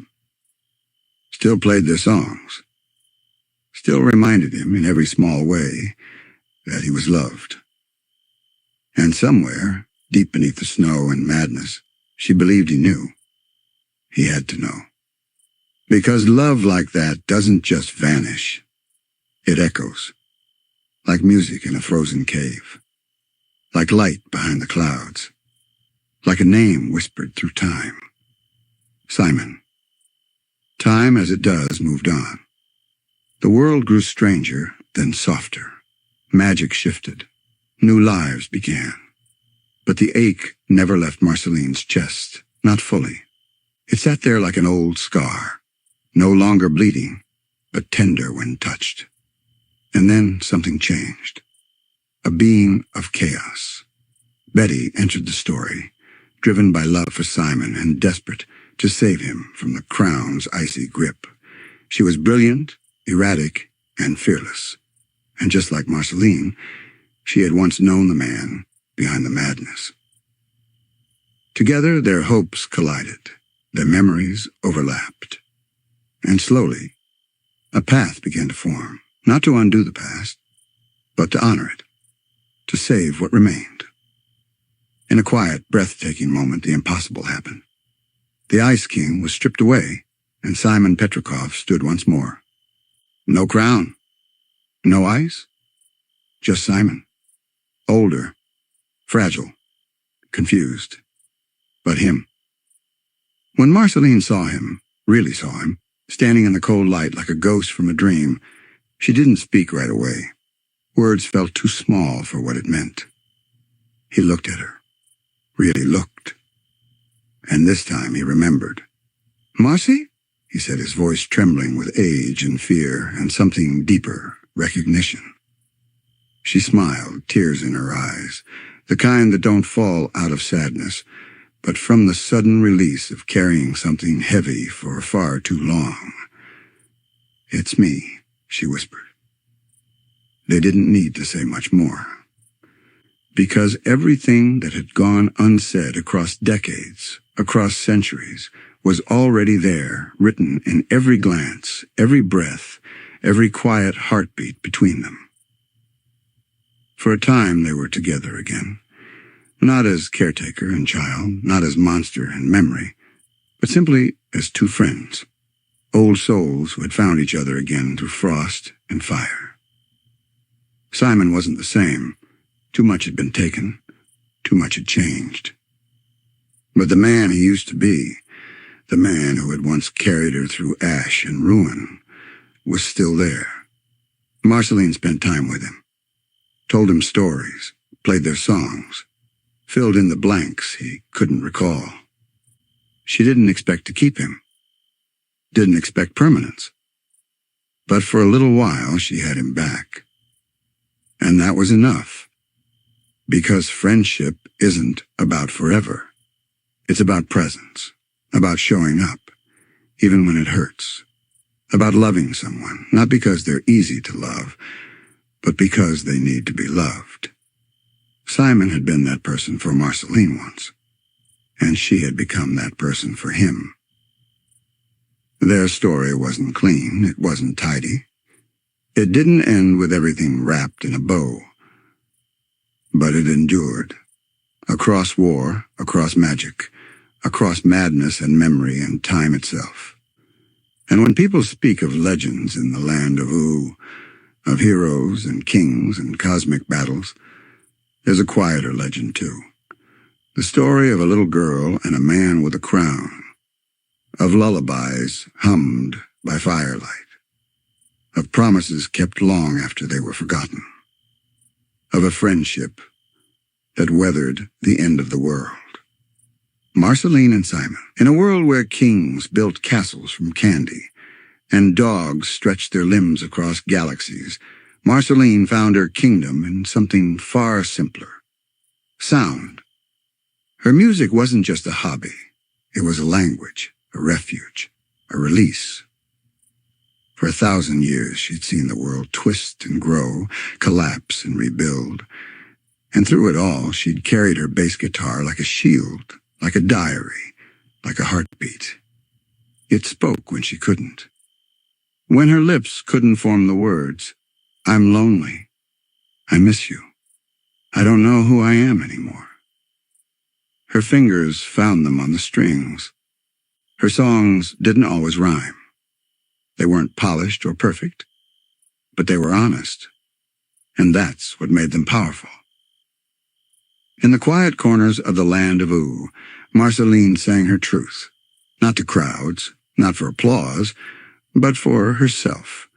still played their songs, still reminded him in every small way that he was loved. And somewhere, deep beneath the snow and madness, she believed he knew. He had to know. Because love like that doesn't just vanish. It echoes, like music in a frozen cave, like light behind the clouds, like a name whispered through time. Simon. Time, as it does, moved on. The world grew stranger, then softer. Magic shifted. New lives began. But the ache never left Marceline's chest, not fully. It sat there like an old scar, no longer bleeding, but tender when touched. And then something changed. A being of chaos. Betty entered the story, driven by love for Simon and desperate to save him from the crown's icy grip. She was brilliant, erratic, and fearless. And just like Marceline, she had once known the man behind the madness. Together, their hopes collided. Their memories overlapped. And slowly, a path began to form, not to undo the past, but to honor it, to save what remained. In a quiet, breathtaking moment, the impossible happened. The Ice King was stripped away, and Simon Petrikov stood once more. No crown, no ice, just Simon. Older, fragile, confused, but him. When Marceline saw him, really saw him, standing in the cold light like a ghost from a dream, she didn't speak right away. Words felt too small for what it meant. He looked at her, really looked. And this time he remembered. "Marcy?" he said, his voice trembling with age and fear and something deeper, recognition. She smiled, tears in her eyes, the kind that don't fall out of sadness, but from the sudden release of carrying something heavy for far too long. "It's me," she whispered. They didn't need to say much more. Because everything that had gone unsaid across decades, across centuries, was already there, written in every glance, every breath, every quiet heartbeat between them. For a time they were together again, not as caretaker and child, not as monster and memory, but simply as two friends, old souls who had found each other again through frost and fire. Simon wasn't the same. Too much had been taken, too much had changed. But the man he used to be, the man who had once carried her through ash and ruin, was still there. Marceline spent time with him, told him stories, played their songs, filled in the blanks he couldn't recall. She didn't expect to keep him, didn't expect permanence. But for a little while she had him back. And that was enough. Because friendship isn't about forever. It's about presence, about showing up, even when it hurts, about loving someone, not because they're easy to love, but because they need to be loved. Simon had been that person for Marceline once, and she had become that person for him. Their story wasn't clean, it wasn't tidy. It didn't end with everything wrapped in a bow. But it endured. Across war, across magic, across madness and memory and time itself. And when people speak of legends in the land of Ooo, of heroes and kings and cosmic battles, there's a quieter legend too. The story of a little girl and a man with a crown. of lullabies hummed by firelight, of promises kept long after they were forgotten, of a friendship that weathered the end of the world. Marceline and Simon. In a world where kings built castles from candy and dogs stretched their limbs across galaxies, Marceline found her kingdom in something far simpler: sound. Her music wasn't just a hobby. It was a language, a refuge, a release. For 1,000 years, she'd seen the world twist and grow, collapse and rebuild. And through it all, she'd carried her bass guitar like a shield, like a diary, like a heartbeat. It spoke when she couldn't. When her lips couldn't form the words, "I'm lonely. I miss you. I don't know who I am anymore." Her fingers found them on the strings. Her songs didn't always rhyme. They weren't polished or perfect, but they were honest. And that's what made them powerful. In the quiet corners of the Land of Ooo, Marceline sang her truth, not to crowds, not for applause, but for herself,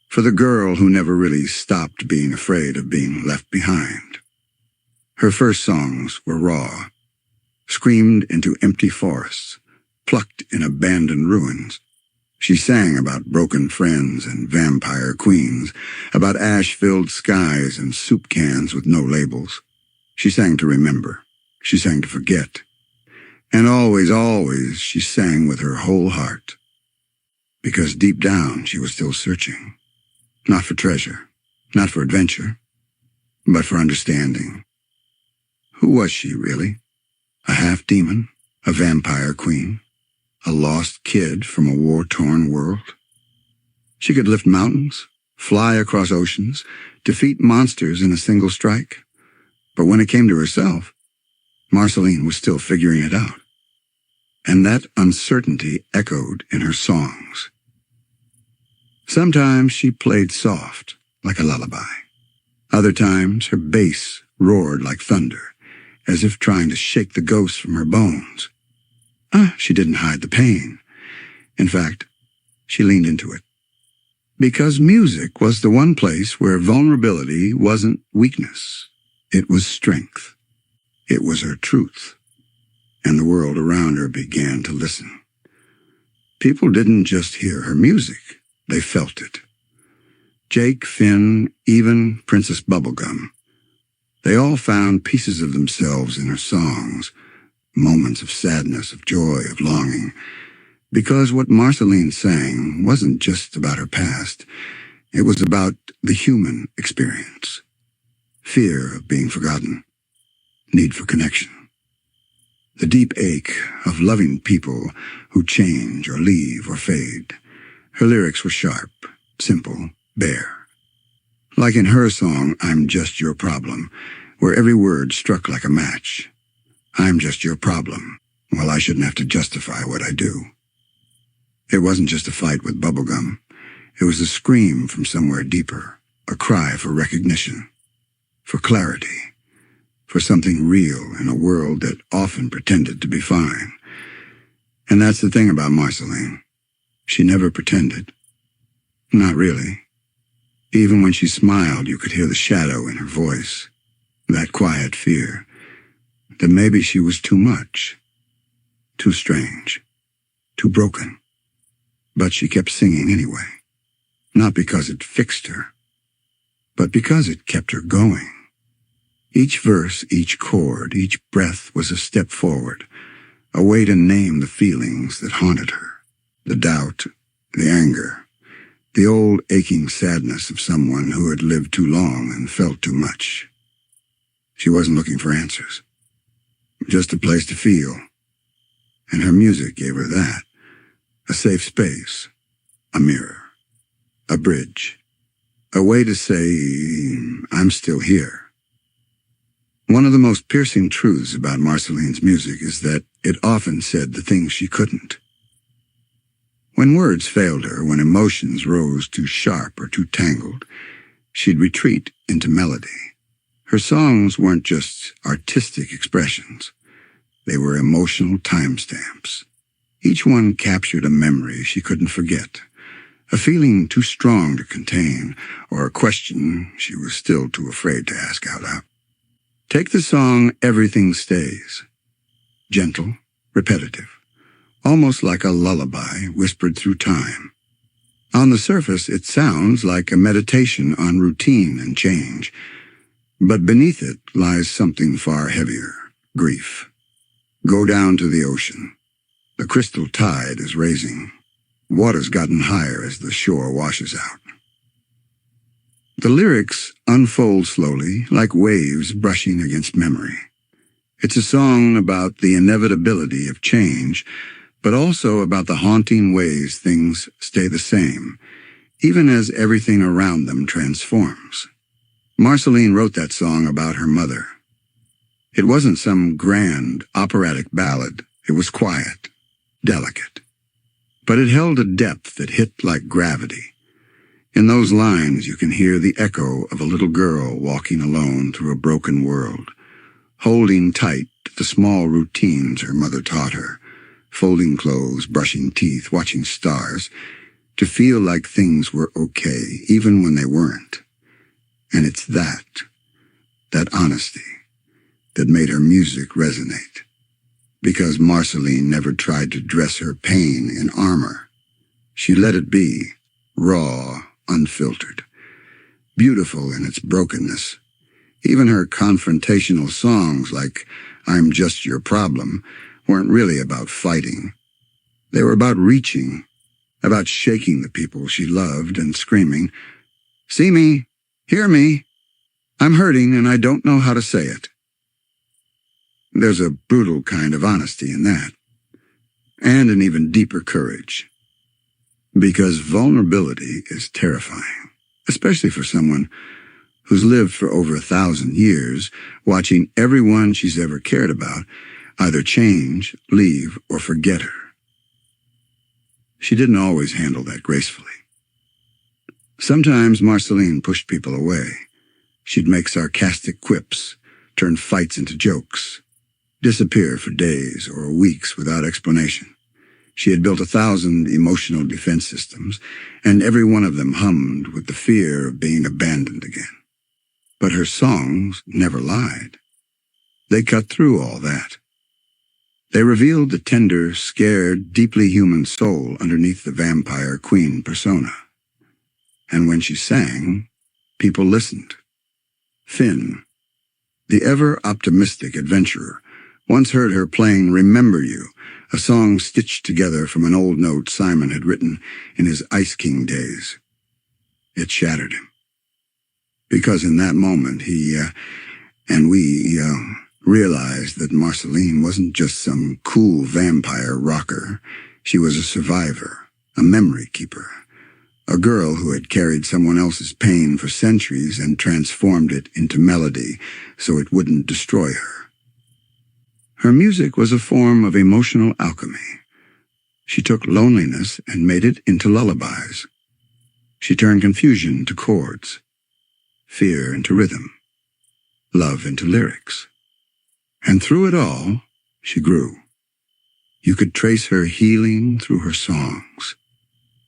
for the girl who never really stopped being afraid of being left behind. Her first songs were raw, screamed into empty forests, plucked in abandoned ruins. She sang about broken friends and vampire queens, about ash-filled skies and soup cans with no labels. She sang to remember. She sang to forget. And always, always, she sang with her whole heart. Because deep down, she was still searching. Not for treasure, not for adventure, but for understanding. Who was she, really? A half-demon? A vampire queen? A lost kid from a war-torn world? She could lift mountains, fly across oceans, defeat monsters in a single strike. But when it came to herself, Marceline was still figuring it out. And that uncertainty echoed in her songs. Sometimes she played soft, like a lullaby. Other times her bass roared like thunder, as if trying to shake the ghosts from her bones. She didn't hide the pain. In fact, she leaned into it. Because music was the one place where vulnerability wasn't weakness. It was strength. It was her truth. And the world around her began to listen. People didn't just hear her music. They felt it. Jake, Finn, even Princess Bubblegum. They all found pieces of themselves in her songs, moments of sadness, of joy, of longing. Because what Marceline sang wasn't just about her past. It was about the human experience. Fear of being forgotten. Need for connection. The deep ache of loving people who change or leave or fade. Her lyrics were sharp, simple, bare. Like in her song, "I'm Just Your Problem," where every word struck like a match. I'm just your problem. Well, I shouldn't have to justify what I do. It wasn't just a fight with Bubblegum. It was a scream from somewhere deeper, a cry for recognition, for clarity, for something real in a world that often pretended to be fine. And that's the thing about Marceline. She never pretended. Not really. Even when she smiled, you could hear the shadow in her voice, that quiet fear, that maybe she was too much, too strange, too broken. But she kept singing anyway, not because it fixed her, but because it kept her going. Each verse, each chord, each breath was a step forward, a way to name the feelings that haunted her, the doubt, the anger, the old aching sadness of someone who had lived too long and felt too much. She wasn't looking for answers, just a place to feel. And her music gave her that, a safe space, a mirror, a bridge, a way to say, I'm still here. One of the most piercing truths about Marceline's music is that it often said the things she couldn't. When words failed her, when emotions rose too sharp or too tangled, she'd retreat into melody. Her songs weren't just artistic expressions. They were emotional timestamps. Each one captured a memory she couldn't forget, a feeling too strong to contain, or a question she was still too afraid to ask out loud. Take the song Everything Stays. Gentle, repetitive, almost like a lullaby whispered through time. On the surface, it sounds like a meditation on routine and change, but beneath it lies something far heavier, grief. Go down to the ocean. The crystal tide is raising. Water's gotten higher as the shore washes out. The lyrics unfold slowly, like waves brushing against memory. It's a song about the inevitability of change, but also about the haunting ways things stay the same, even as everything around them transforms. Marceline wrote that song about her mother. It wasn't some grand, operatic ballad. It was quiet, delicate. But it held a depth that hit like gravity. In those lines, you can hear the echo of a little girl walking alone through a broken world, holding tight to the small routines her mother taught her, folding clothes, brushing teeth, watching stars, to feel like things were okay, even when they weren't. And it's that honesty, that made her music resonate. Because Marceline never tried to dress her pain in armor. She let it be, raw, unfiltered, beautiful in its brokenness. Even her confrontational songs like I'm Just Your Problem weren't really about fighting. They were about reaching, about shaking the people she loved and screaming, "See me, hear me, I'm hurting and I don't know how to say it." There's a brutal kind of honesty in that, and an even deeper courage. Because vulnerability is terrifying, especially for someone who's lived for over 1,000 years, watching everyone she's ever cared about either change, leave, or forget her. She didn't always handle that gracefully. Sometimes Marceline pushed people away. She'd make sarcastic quips, turn fights into jokes, disappear for days or weeks without explanation. She had built 1,000 emotional defense systems, and every one of them hummed with the fear of being abandoned again. But her songs never lied. They cut through all that. They revealed the tender, scared, deeply human soul underneath the Vampire Queen persona. And when she sang, people listened. Finn, the ever-optimistic adventurer, once heard her playing Remember You, a song stitched together from an old note Simon had written in his Ice King days. It shattered him. Because in that moment we realized that Marceline wasn't just some cool vampire rocker. She was a survivor, a memory keeper, a girl who had carried someone else's pain for centuries and transformed it into melody so it wouldn't destroy her. Her music was a form of emotional alchemy. She took loneliness and made it into lullabies. She turned confusion to chords, fear into rhythm, love into lyrics. And through it all, she grew. You could trace her healing through her songs.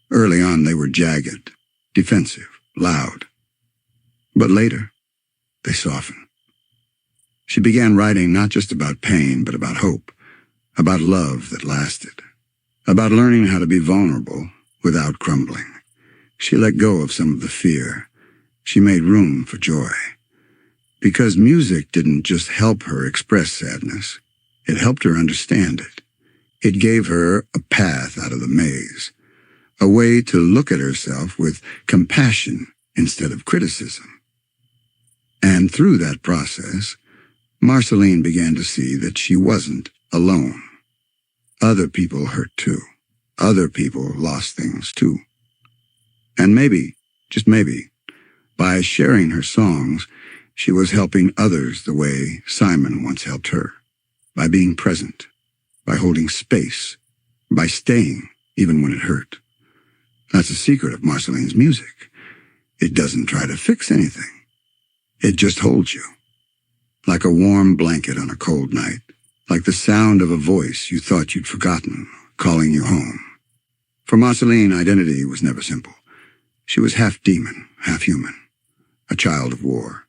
Early on, they were jagged, defensive, loud. But later, they softened. She began writing not just about pain, but about hope, about love that lasted, about learning how to be vulnerable without crumbling. She let go of some of the fear. She made room for joy. Because music didn't just help her express sadness, it helped her understand it. It gave her a path out of the maze, a way to look at herself with compassion instead of criticism. And through that process, Marceline began to see that she wasn't alone. Other people hurt too. Other people lost things too. And maybe, just maybe, by sharing her songs, she was helping others the way Simon once helped her, by being present, by holding space, by staying even when it hurt. That's the secret of Marceline's music. It doesn't try to fix anything. It just holds you. Like a warm blanket on a cold night, like the sound of a voice you thought you'd forgotten, calling you home. For Marceline, identity was never simple. She was half demon, half human, a child of war,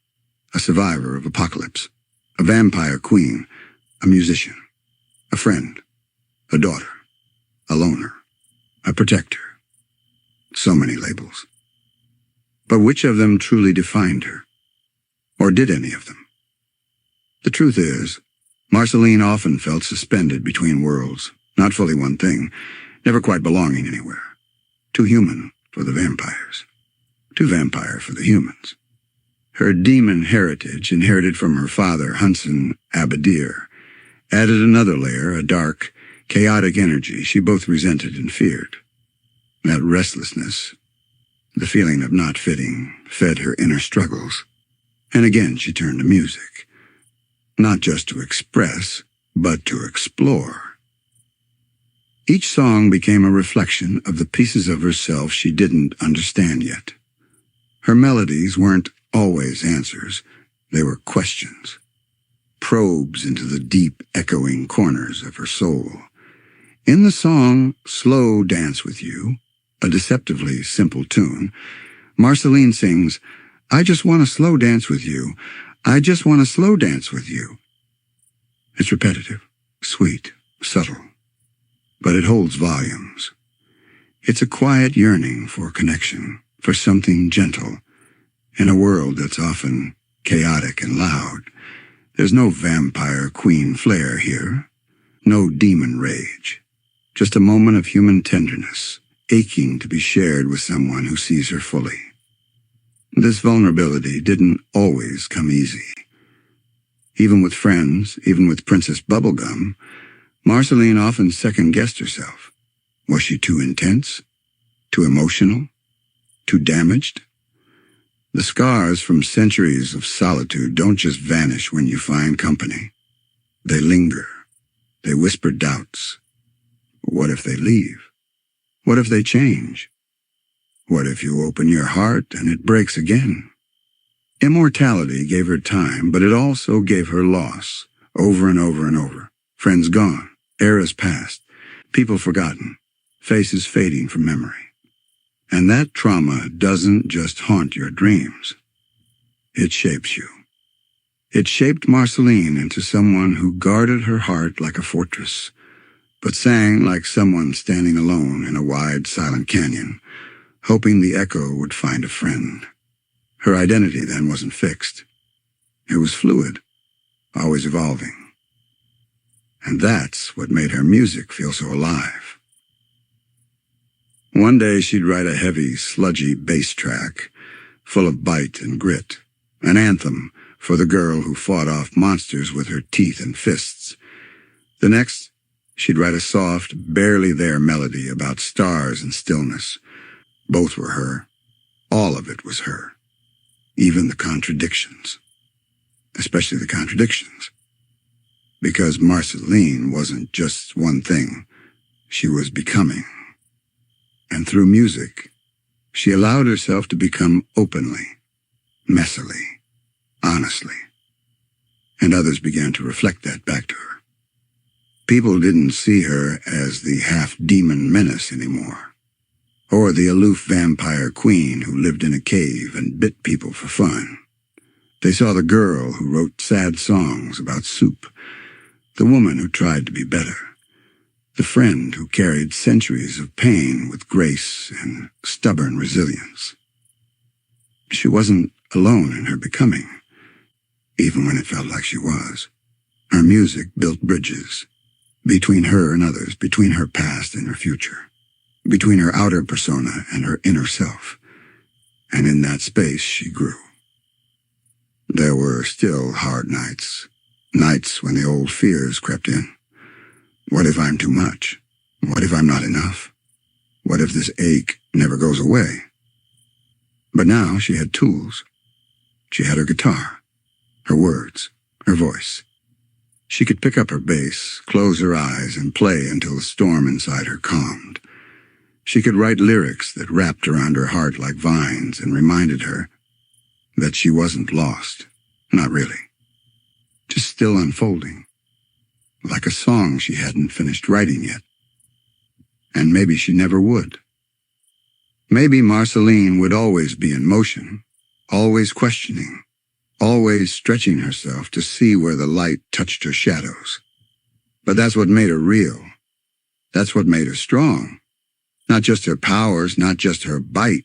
a survivor of apocalypse, a vampire queen, a musician, a friend, a daughter, a loner, a protector. So many labels. But which of them truly defined her? Or did any of them? The truth is, Marceline often felt suspended between worlds, not fully one thing, never quite belonging anywhere. Too human for the vampires. Too vampire for the humans. Her demon heritage, inherited from her father, Hunson Abadir, added another layer, a dark, chaotic energy she both resented and feared. That restlessness, the feeling of not fitting, fed her inner struggles. And again she turned to music, not just to express, but to explore. Each song became a reflection of the pieces of herself she didn't understand yet. Her melodies weren't always answers, they were questions, probes into the deep, echoing corners of her soul. In the song Slow Dance With You, a deceptively simple tune, Marceline sings, "I just want to slow dance with you. I just want to slow dance with you." It's repetitive, sweet, subtle, but it holds volumes. It's a quiet yearning for connection, for something gentle, in a world that's often chaotic and loud. There's no vampire queen flair here, no demon rage, just a moment of human tenderness, aching to be shared with someone who sees her fully. This vulnerability didn't always come easy. Even with friends, even with Princess Bubblegum, Marceline often second-guessed herself. Was she too intense? Too emotional? Too damaged? The scars from centuries of solitude don't just vanish when you find company. They linger. They whisper doubts. What if they leave? What if they change? What if you open your heart and it breaks again? Immortality gave her time, but it also gave her loss, over and over and over. Friends gone, eras past, people forgotten, faces fading from memory. And that trauma doesn't just haunt your dreams. It shapes you. It shaped Marceline into someone who guarded her heart like a fortress, but sang like someone standing alone in a wide, silent canyon, hoping the echo would find a friend. Her identity then wasn't fixed. It was fluid, always evolving. And that's what made her music feel so alive. One day she'd write a heavy, sludgy bass track, full of bite and grit, an anthem for the girl who fought off monsters with her teeth and fists. The next, she'd write a soft, barely there melody about stars and stillness. Both were her. All of it was her. Even the contradictions. Especially the contradictions. Because Marceline wasn't just one thing. She was becoming. And through music, she allowed herself to become openly, messily, honestly. And others began to reflect that back to her. People didn't see her as the half-demon menace anymore, or the aloof vampire queen who lived in a cave and bit people for fun. They saw the girl who wrote sad songs about soup, the woman who tried to be better, the friend who carried centuries of pain with grace and stubborn resilience. She wasn't alone in her becoming, even when it felt like she was. Her music built bridges between her and others, between her past and her future, between her outer persona and her inner self. And in that space she grew. There were still hard nights, nights when the old fears crept in. What if I'm too much? What if I'm not enough? What if this ache never goes away? But now she had tools. She had her guitar, her words, her voice. She could pick up her bass, close her eyes, and play until the storm inside her calmed. She could write lyrics that wrapped around her heart like vines and reminded her that she wasn't lost, not really, just still unfolding, like a song she hadn't finished writing yet. and maybe she never would. Maybe Marceline would always be in motion, always questioning, always stretching herself to see where the light touched her shadows. But that's what made her real. That's what made her strong. Not just her powers, not just her bite,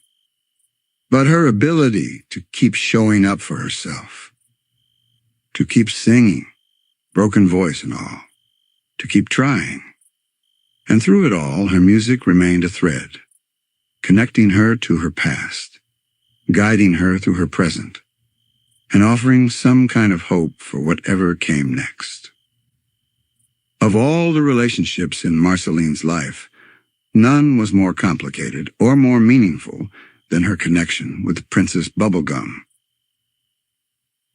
but her ability to keep showing up for herself, to keep singing, broken voice and all, to keep trying. And through it all, her music remained a thread, connecting her to her past, guiding her through her present, and offering some kind of hope for whatever came next. Of all the relationships in Marceline's life, none was more complicated or more meaningful than her connection with Princess Bubblegum.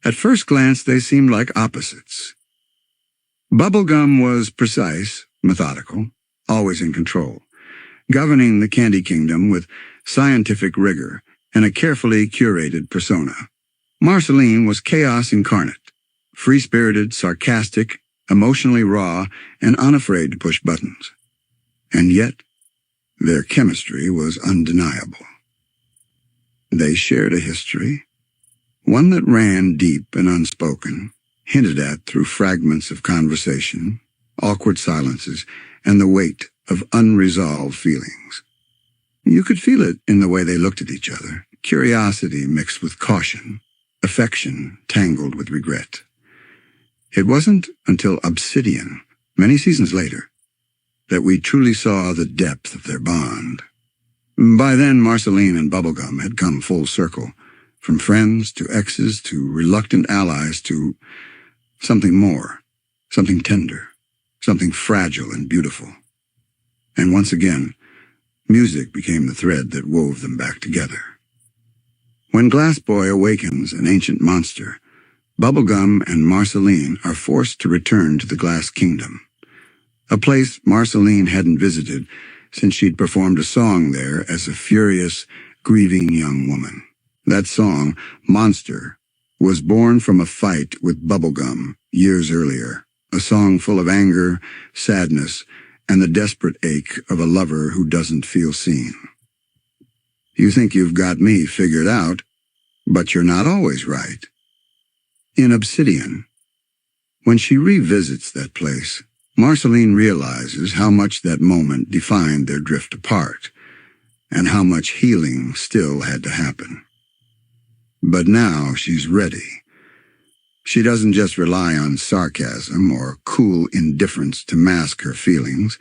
At first glance, they seemed like opposites. Bubblegum was precise, methodical, always in control, governing the Candy Kingdom with scientific rigor and a carefully curated persona. Marceline was chaos incarnate, free-spirited, sarcastic, emotionally raw, and unafraid to push buttons. And yet, their chemistry was undeniable. They shared a history, one that ran deep and unspoken, hinted at through fragments of conversation, awkward silences, and the weight of unresolved feelings. You could feel it in the way they looked at each other, curiosity mixed with caution, affection tangled with regret. It wasn't until Obsidian, many seasons later, that we truly saw the depth of their bond. By then, Marceline and Bubblegum had come full circle, from friends to exes to reluctant allies to something more, something tender, something fragile and beautiful. And once again, music became the thread that wove them back together. When Glass Boy awakens an ancient monster, Bubblegum and Marceline are forced to return to the Glass Kingdom, a place Marceline hadn't visited since she'd performed a song there as a furious, grieving young woman. That song, Monster, was born from a fight with Bubblegum years earlier, a song full of anger, sadness, and the desperate ache of a lover who doesn't feel seen. You think you've got me figured out, but you're not always right. In Obsidian, when she revisits that place, Marceline realizes how much that moment defined their drift apart, and how much healing still had to happen. But now she's ready. She doesn't just rely on sarcasm or cool indifference to mask her feelings.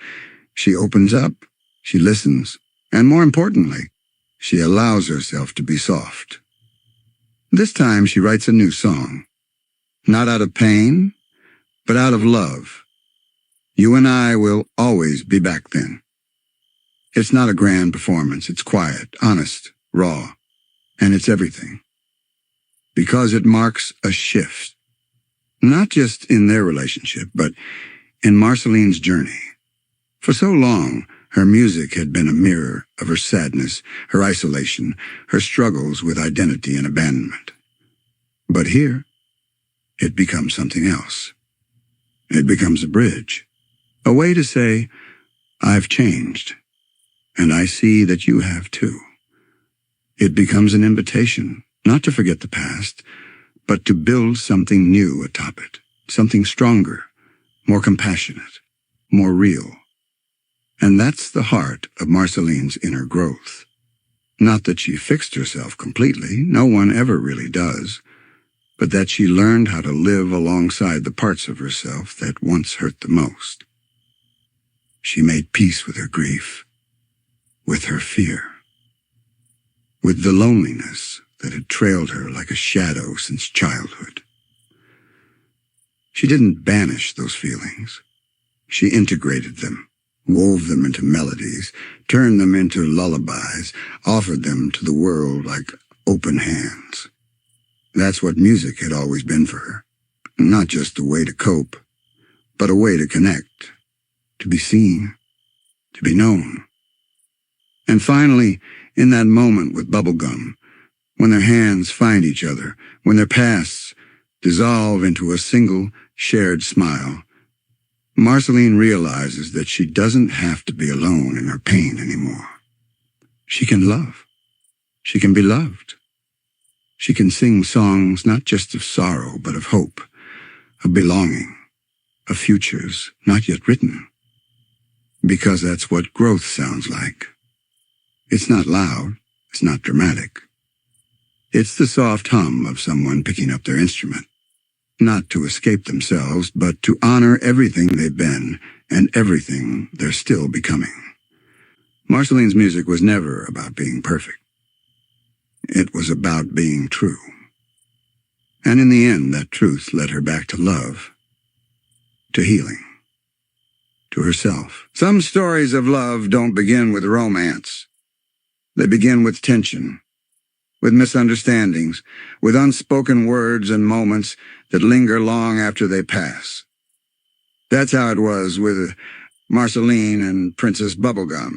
She opens up, she listens, and more importantly, she allows herself to be soft. This time she writes a new song. Not out of pain, but out of love. You and I will always be back then. It's not a grand performance. It's quiet, honest, raw, and it's everything. Because it marks a shift, not just in their relationship, but in Marceline's journey. For so long, her music had been a mirror of her sadness, her isolation, her struggles with identity and abandonment. But here, it becomes something else. It becomes a bridge, a way to say, I've changed, and I see that you have too. It becomes an invitation, not to forget the past, but to build something new atop it, something stronger, more compassionate, more real. And that's the heart of Marceline's inner growth. Not that she fixed herself completely, no one ever really does, but that she learned how to live alongside the parts of herself that once hurt the most. She made peace with her grief, with her fear, with the loneliness that had trailed her like a shadow since childhood. She didn't banish those feelings. She integrated them, wove them into melodies, turned them into lullabies, offered them to the world like open hands. That's what music had always been for her. Not just a way to cope, but a way to connect, to be seen, to be known. And finally, in that moment with Bubblegum, when their hands find each other, when their pasts dissolve into a single shared smile, Marceline realizes that she doesn't have to be alone in her pain anymore. She can love. She can be loved. She can sing songs not just of sorrow, but of hope, of belonging, of futures not yet written. Because that's what growth sounds like. It's not loud. It's not dramatic. It's the soft hum of someone picking up their instrument, not to escape themselves, but to honor everything they've been and everything they're still becoming. Marceline's music was never about being perfect. It was about being true. And in the end, that truth led her back to love, to healing, to herself. Some stories of love don't begin with romance. They begin with tension, with misunderstandings, with unspoken words and moments that linger long after they pass. That's how it was with Marceline and Princess Bubblegum.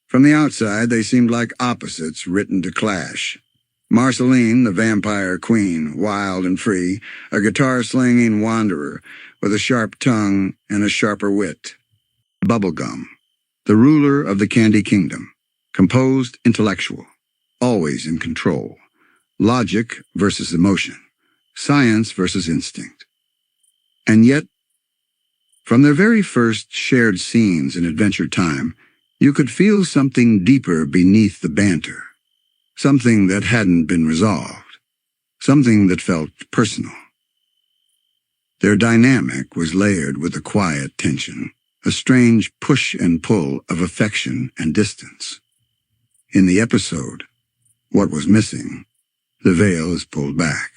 From the outside, they seemed like opposites written to clash. Marceline, the Vampire Queen, wild and free, a guitar-slinging wanderer with a sharp tongue and a sharper wit. Bubblegum, the ruler of the Candy Kingdom, composed, intellectual, always in control. Logic versus emotion, science versus instinct. And yet, from their very first shared scenes in Adventure Time, you could feel something deeper beneath the banter, something that hadn't been resolved, something that felt personal. Their dynamic was layered with a quiet tension, a strange push and pull of affection and distance. In the episode, What Was Missing, the veil is pulled back.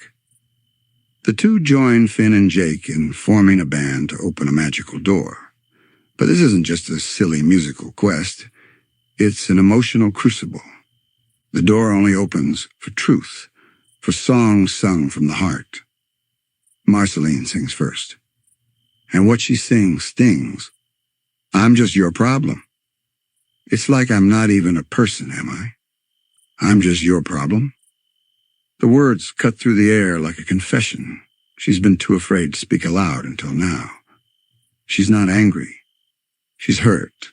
The two join Finn and Jake in forming a band to open a magical door. But this isn't just a silly musical quest. It's an emotional crucible. The door only opens for truth, for songs sung from the heart. Marceline sings first. And what she sings stings. I'm just your problem. It's like I'm not even a person, am I? I'm just your problem. The words cut through the air like a confession. She's been too afraid to speak aloud until now. She's not angry. She's hurt.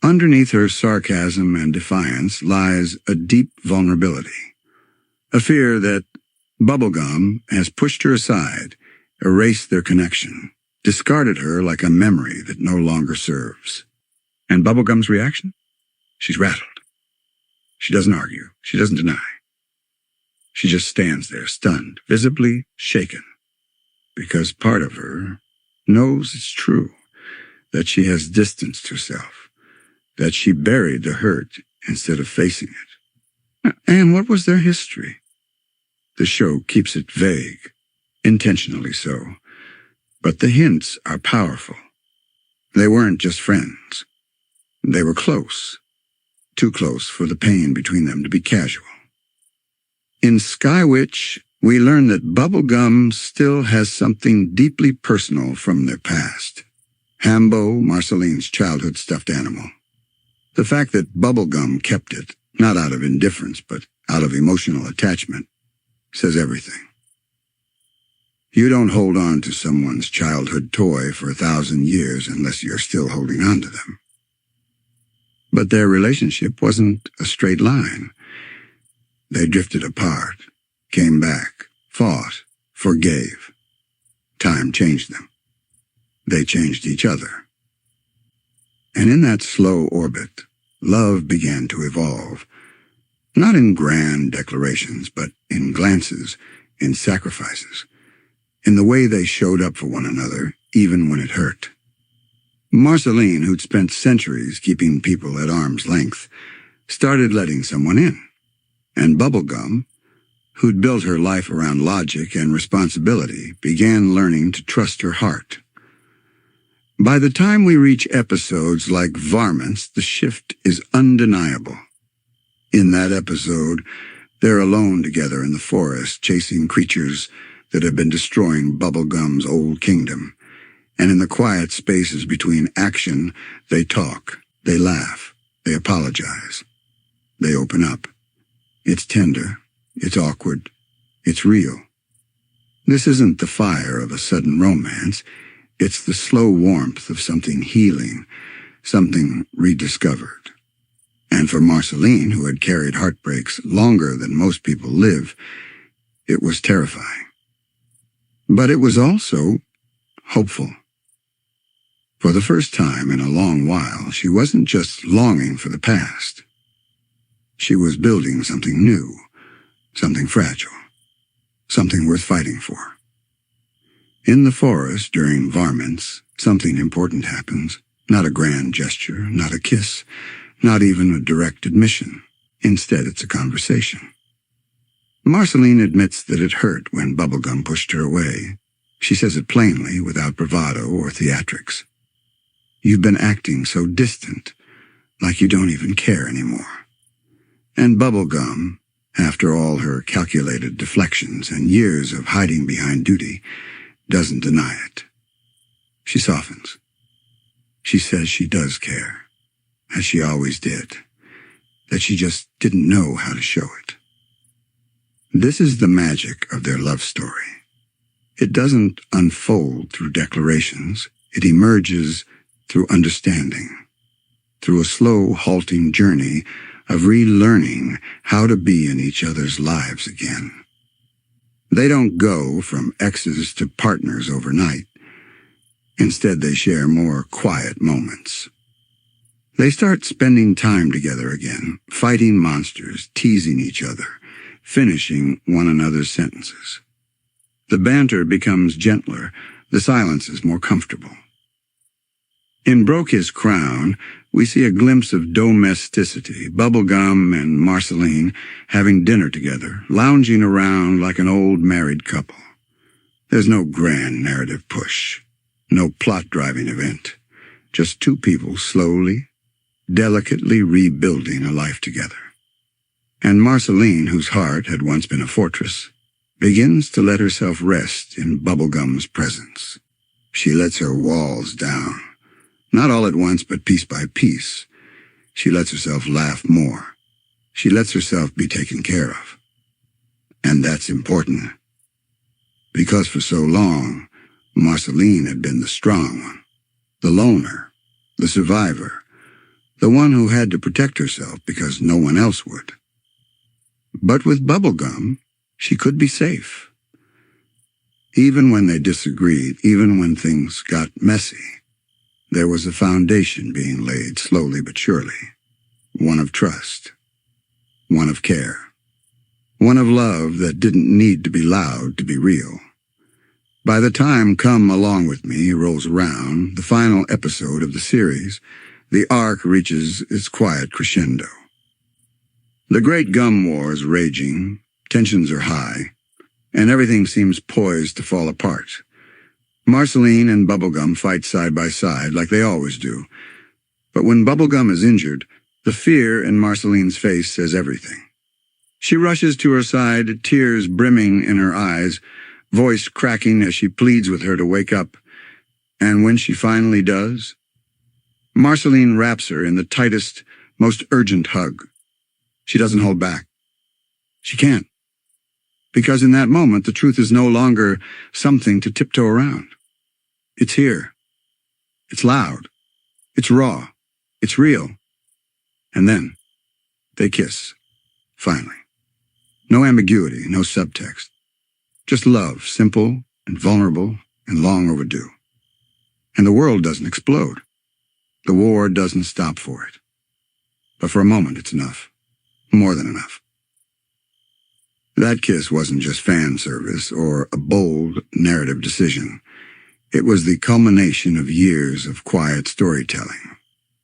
Underneath her sarcasm and defiance lies a deep vulnerability, a fear that Bubblegum has pushed her aside, erased their connection, discarded her like a memory that no longer serves. And Bubblegum's reaction? She's rattled. She doesn't argue. She doesn't deny. She just stands there, stunned, visibly shaken, because part of her knows it's true, that she has distanced herself, that she buried the hurt instead of facing it. And what was their history? The show keeps it vague, intentionally so, but the hints are powerful. They weren't just friends. They were close, too close for the pain between them to be casual. In Sky Witch, we learn that Bubblegum still has something deeply personal from their past. Hambo, Marceline's childhood stuffed animal. The fact that Bubblegum kept it, not out of indifference, but out of emotional attachment, says everything. You don't hold on to someone's childhood toy for 1,000 years unless you're still holding on to them. But their relationship wasn't a straight line. They drifted apart, came back, fought, forgave. Time changed them. They changed each other. And in that slow orbit, love began to evolve, not in grand declarations, but in glances, in sacrifices, in the way they showed up for one another, even when it hurt. Marceline, who'd spent centuries keeping people at arm's length, started letting someone in. And Bubblegum, who'd built her life around logic and responsibility, began learning to trust her heart. By the time we reach episodes like Varmints, the shift is undeniable. In that episode, they're alone together in the forest, chasing creatures that have been destroying Bubblegum's old kingdom. And in the quiet spaces between action, they talk, they laugh, they apologize, they open up. It's tender, it's awkward, it's real. This isn't the fire of a sudden romance. It's the slow warmth of something healing, something rediscovered. And for Marceline, who had carried heartbreaks longer than most people live, it was terrifying. But it was also hopeful. For the first time in a long while, she wasn't just longing for the past. She was building something new, something fragile, something worth fighting for. In the forest during varmints, something important happens. Not a grand gesture, not a kiss, not even a direct admission. Instead, it's a conversation. Marceline admits that it hurt when Bubblegum pushed her away. She says it plainly, without bravado or theatrics. You've been acting so distant, like you don't even care anymore. And Bubblegum, after all her calculated deflections and years of hiding behind duty, doesn't deny it. She softens. She says she does care, as she always did, that she just didn't know how to show it. This is the magic of their love story. It doesn't unfold through declarations. It emerges through understanding, through a slow, halting journey of relearning how to be in each other's lives again. They don't go from exes to partners overnight. Instead, they share more quiet moments. They start spending time together again, fighting monsters, teasing each other, finishing one another's sentences. The banter becomes gentler, the silence is more comfortable. In Broke His Crown, we see a glimpse of domesticity, Bubblegum and Marceline having dinner together, lounging around like an old married couple. There's no grand narrative push, no plot-driving event, just two people slowly, delicately rebuilding a life together. And Marceline, whose heart had once been a fortress, begins to let herself rest in Bubblegum's presence. She lets her walls down. Not all at once, but piece by piece. She lets herself laugh more. She lets herself be taken care of. And that's important. Because for so long, Marceline had been the strong one, the loner, the survivor, the one who had to protect herself because no one else would. But with Bubblegum, she could be safe. Even when they disagreed, even when things got messy, there was a foundation being laid slowly but surely, one of trust, one of care, one of love that didn't need to be loud to be real. By the time Come Along With Me rolls around, the final episode of the series, the arc reaches its quiet crescendo. The Great Gum War is raging, tensions are high, and everything seems poised to fall apart. Marceline and Bubblegum fight side by side like they always do. But when Bubblegum is injured, the fear in Marceline's face says everything. She rushes to her side, tears brimming in her eyes, voice cracking as she pleads with her to wake up. And when she finally does, Marceline wraps her in the tightest, most urgent hug. She doesn't hold back. She can't. Because in that moment, the truth is no longer something to tiptoe around. It's here. It's loud. It's raw. It's real. And then they kiss, finally. No ambiguity, no subtext. Just love, simple and vulnerable and long overdue. And the world doesn't explode. The war doesn't stop for it. But for a moment, it's enough. More than enough. That kiss wasn't just fan service or a bold narrative decision. It was the culmination of years of quiet storytelling,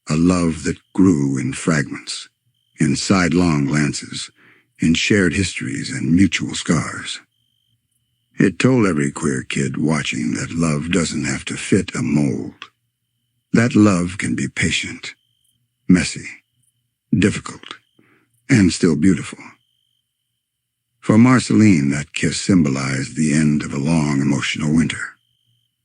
a love that grew in fragments, in sidelong glances, in shared histories and mutual scars. It told every queer kid watching that love doesn't have to fit a mold. That love can be patient, messy, difficult, and still beautiful. For Marceline, that kiss symbolized the end of a long emotional winter.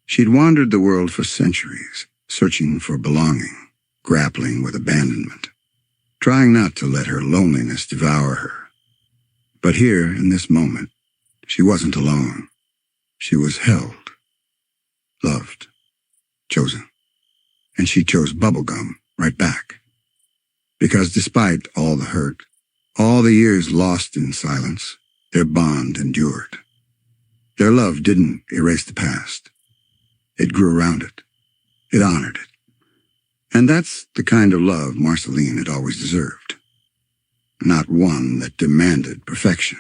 She'd wandered the world for centuries, searching for belonging, grappling with abandonment, trying not to let her loneliness devour her. But here, in this moment, she wasn't alone. She was held, loved, chosen. And she chose bubblegum right back. Because despite all the hurt, all the years lost in silence, their bond endured. Their love didn't erase the past. It grew around it. It honored it. And that's the kind of love Marceline had always deserved. Not one that demanded perfection,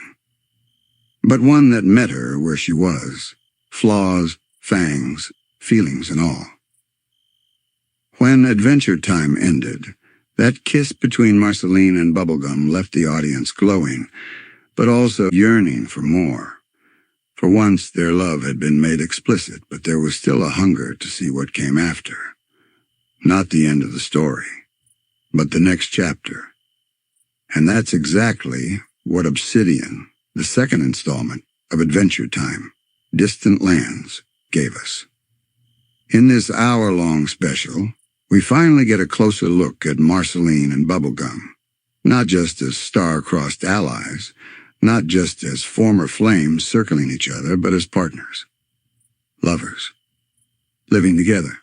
but one that met her where she was, flaws, fangs, feelings and all. When Adventure Time ended, that kiss between Marceline and Bubblegum left the audience glowing, but also yearning for more. For once their love had been made explicit, but there was still a hunger to see what came after. Not the end of the story, but the next chapter. And that's exactly what Obsidian, the second installment of Adventure Time, Distant Lands, gave us. In this hour-long special, we finally get a closer look at Marceline and Bubblegum, not just as star-crossed allies, not just as former flames circling each other, but as partners, lovers, living together,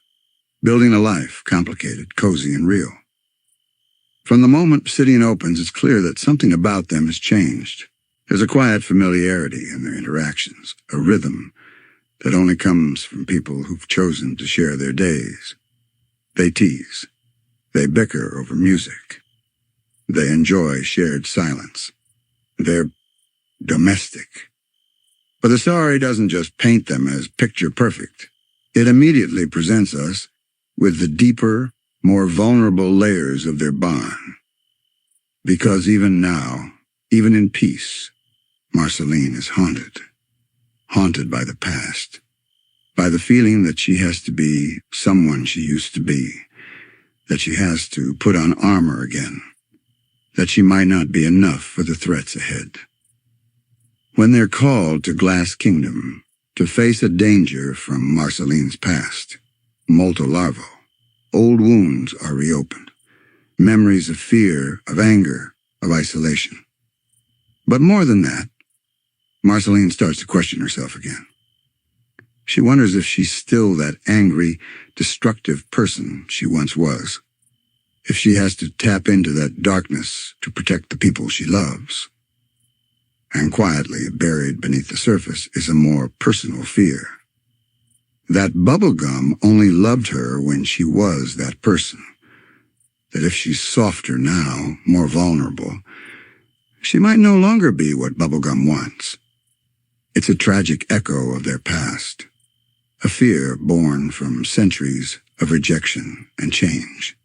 building a life complicated, cozy, and real. From the moment Obsidian opens, it's clear that something about them has changed. There's a quiet familiarity in their interactions, a rhythm that only comes from people who've chosen to share their days. They tease. They bicker over music. They enjoy shared silence. They're domestic. But the story doesn't just paint them as picture perfect. It immediately presents us with the deeper, more vulnerable layers of their bond. Because even now, even in peace, Marceline is haunted by the past, by the feeling that she has to be someone she used to be, that she has to put on armor again, that she might not be enough for the threats ahead. When they're called to Glass Kingdom to face a danger from Marceline's past, molto larvo, old wounds are reopened, memories of fear, of anger, of isolation. But more than that, Marceline starts to question herself again. She wonders if she's still that angry, destructive person she once was, if she has to tap into that darkness to protect the people she loves. And quietly, buried beneath the surface, is a more personal fear. That Bubblegum only loved her when she was that person. That if she's softer now, more vulnerable, she might no longer be what Bubblegum wants. It's a tragic echo of their past, a fear born from centuries of rejection and change.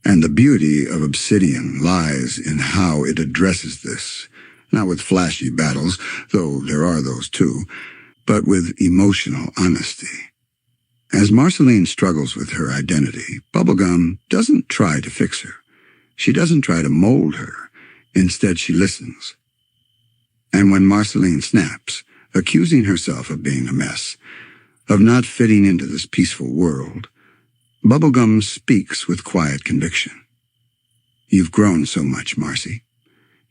And the beauty of Obsidian lies in how it addresses this, not with flashy battles, though there are those too, but with emotional honesty. As Marceline struggles with her identity, Bubblegum doesn't try to fix her. She doesn't try to mold her. Instead, she listens. And when Marceline snaps, accusing herself of being a mess, of not fitting into this peaceful world, Bubblegum speaks with quiet conviction. You've grown so much, Marcy.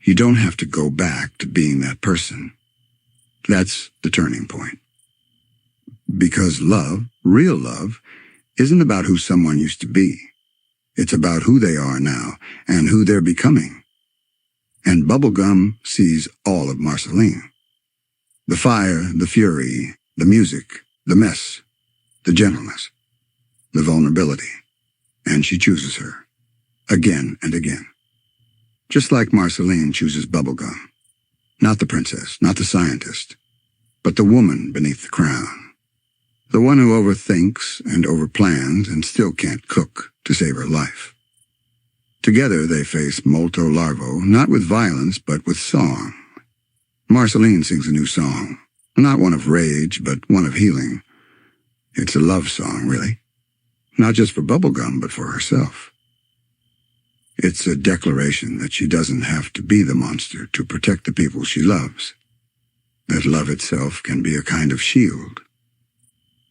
You don't have to go back to being that person. That's the turning point. Because love, real love, isn't about who someone used to be. It's about who they are now and who they're becoming. And Bubblegum sees all of Marceline. The fire, the fury, the music, the mess, the gentleness, the vulnerability. And she chooses her, again and again. Just like Marceline chooses Bubblegum. Not the princess, not the scientist, but the woman beneath the crown. The one who overthinks and overplans and still can't cook to save her life. Together they face molto larvo, not with violence, but with song. Marceline sings a new song, not one of rage, but one of healing. It's a love song, really. Not just for Bubblegum, but for herself. It's a declaration that she doesn't have to be the monster to protect the people she loves. That love itself can be a kind of shield.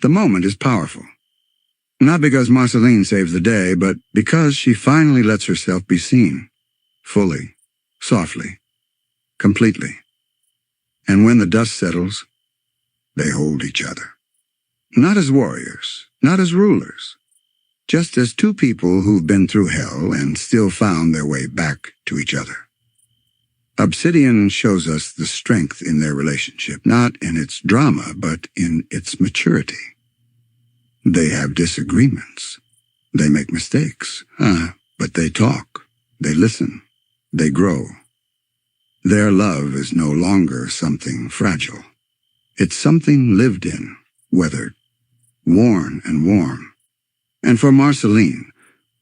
The moment is powerful. Not because Marceline saves the day, but because she finally lets herself be seen. Fully, softly, completely. And when the dust settles, they hold each other. Not as warriors, not as rulers, just as two people who've been through hell and still found their way back to each other. Obsidian shows us the strength in their relationship, not in its drama, but in its maturity. They have disagreements. They make mistakes, but they talk, they listen, they grow. Their love is no longer something fragile. It's something lived in, weathered, worn and warm. And for Marceline,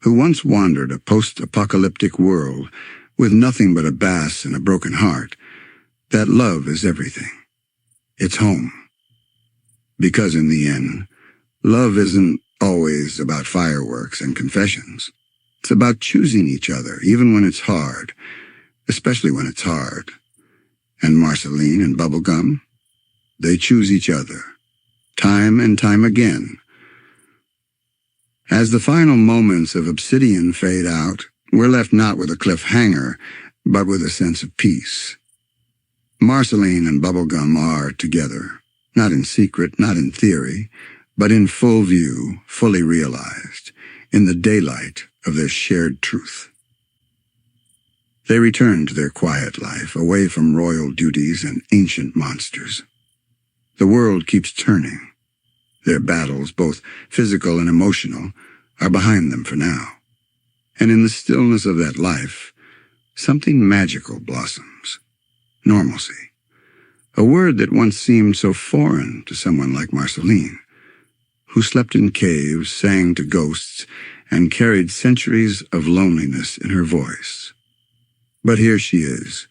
who once wandered a post-apocalyptic world with nothing but a bass and a broken heart, that love is everything. It's home. Because in the end, love isn't always about fireworks and confessions. It's about choosing each other, even when it's hard, especially when it's hard. And Marceline and Bubblegum, they choose each other, time and time again. As the final moments of Obsidian fade out, we're left not with a cliffhanger, but with a sense of peace. Marceline and Bubblegum are together, not in secret, not in theory, but in full view, fully realized, in the daylight of their shared truth. They return to their quiet life, away from royal duties and ancient monsters. The world keeps turning. Their battles, both physical and emotional, are behind them for now. And in the stillness of that life, something magical blossoms. Normalcy. A word that once seemed so foreign to someone like Marceline, who slept in caves, sang to ghosts, and carried centuries of loneliness in her voice. But here she is,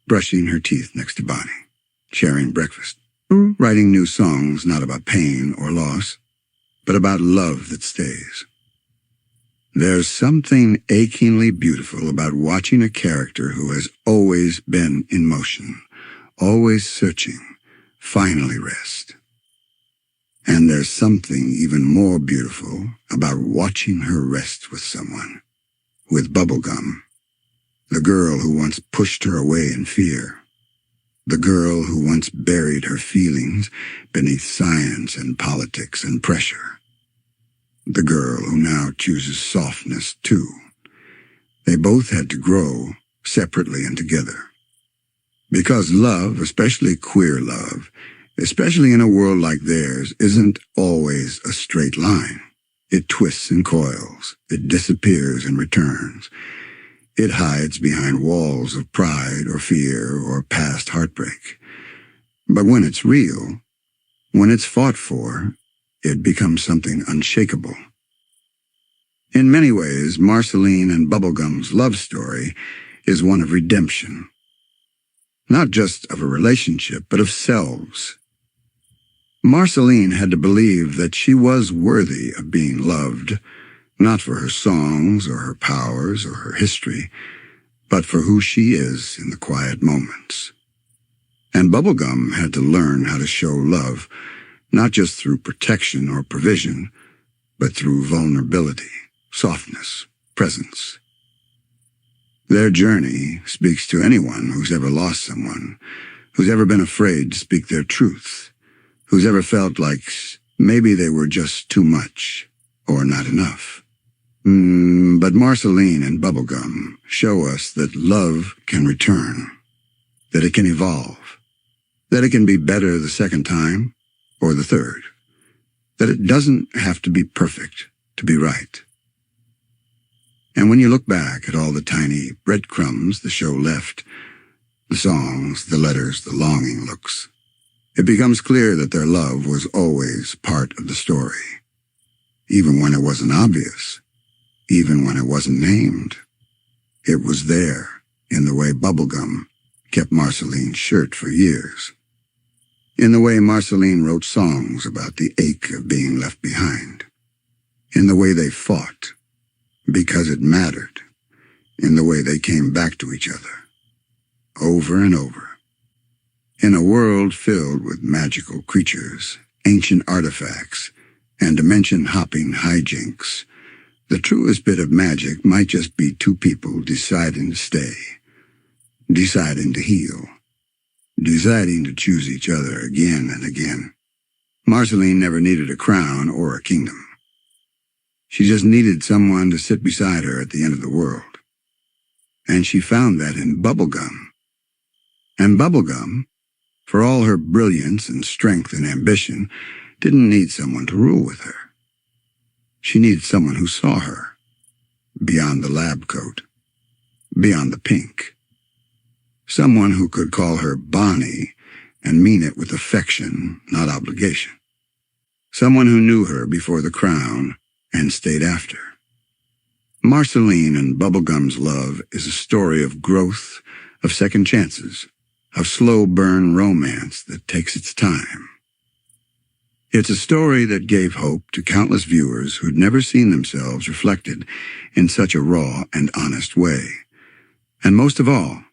brushing her teeth next to Bonnie, sharing breakfast, writing new songs not about pain or loss, but about love that stays. There's something achingly beautiful about watching a character who has always been in motion, always searching, finally rest. And there's something even more beautiful about watching her rest with someone, with Bubblegum, the girl who once pushed her away in fear, the girl who once buried her feelings beneath science and politics and pressure, the girl who now chooses softness too. They both had to grow separately and together. Because love, especially queer love, especially in a world like theirs, isn't always a straight line. It twists and coils. It disappears and returns. It hides behind walls of pride or fear or past heartbreak. But when it's real, when it's fought for, it becomes something unshakable. In many ways, Marceline and Bubblegum's love story is one of redemption. Not just of a relationship, but of selves. Marceline had to believe that she was worthy of being loved, not for her songs or her powers or her history, but for who she is in the quiet moments. And Bubblegum had to learn how to show love, not just through protection or provision, but through vulnerability, softness, presence. Their journey speaks to anyone who's ever lost someone, who's ever been afraid to speak their truth, who's ever felt like maybe they were just too much or not enough. But Marceline and Bubblegum show us that love can return, that it can evolve, that it can be better the second time or the third, that it doesn't have to be perfect to be right. And when you look back at all the tiny breadcrumbs the show left, the songs, the letters, the longing looks, it becomes clear that their love was always part of the story, even when it wasn't obvious, even when it wasn't named. It was there in the way Bubblegum kept Marceline's shirt for years, in the way Marceline wrote songs about the ache of being left behind, in the way they fought because it mattered, in the way they came back to each other, over and over. In a world filled with magical creatures, ancient artifacts, and dimension-hopping hijinks, the truest bit of magic might just be two people deciding to stay, deciding to heal, deciding to choose each other again and again. Marceline never needed a crown or a kingdom. She just needed someone to sit beside her at the end of the world. And she found that in Bubblegum. And Bubblegum, for all her brilliance and strength and ambition, didn't need someone to rule with her. She needed someone who saw her, beyond the lab coat, beyond the pink. Someone who could call her Bonnie and mean it with affection, not obligation. Someone who knew her before the crown and stayed after. Marceline and Bubblegum's love is a story of growth, of second chances, of slow-burn romance that takes its time. It's a story that gave hope to countless viewers who'd never seen themselves reflected in such a raw and honest way. And most of all,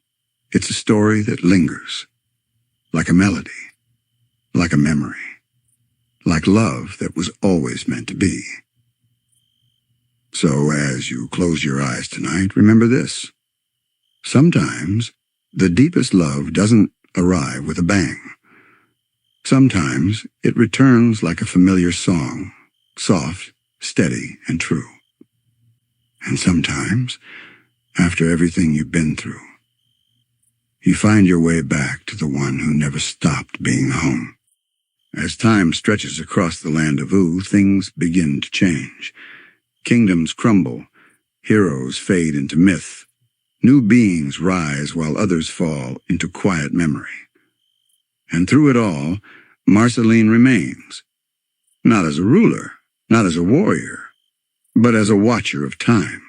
it's a story that lingers, like a melody, like a memory, like love that was always meant to be. So as you close your eyes tonight, remember this. Sometimes the deepest love doesn't arrive with a bang. Sometimes it returns like a familiar song, soft, steady, and true. And sometimes, after everything you've been through, you find your way back to the one who never stopped being home. As time stretches across the land of Ooo, things begin to change. Kingdoms crumble, heroes fade into myth, new beings rise while others fall into quiet memory. And through it all, Marceline remains, not as a ruler, not as a warrior, but as a watcher of time.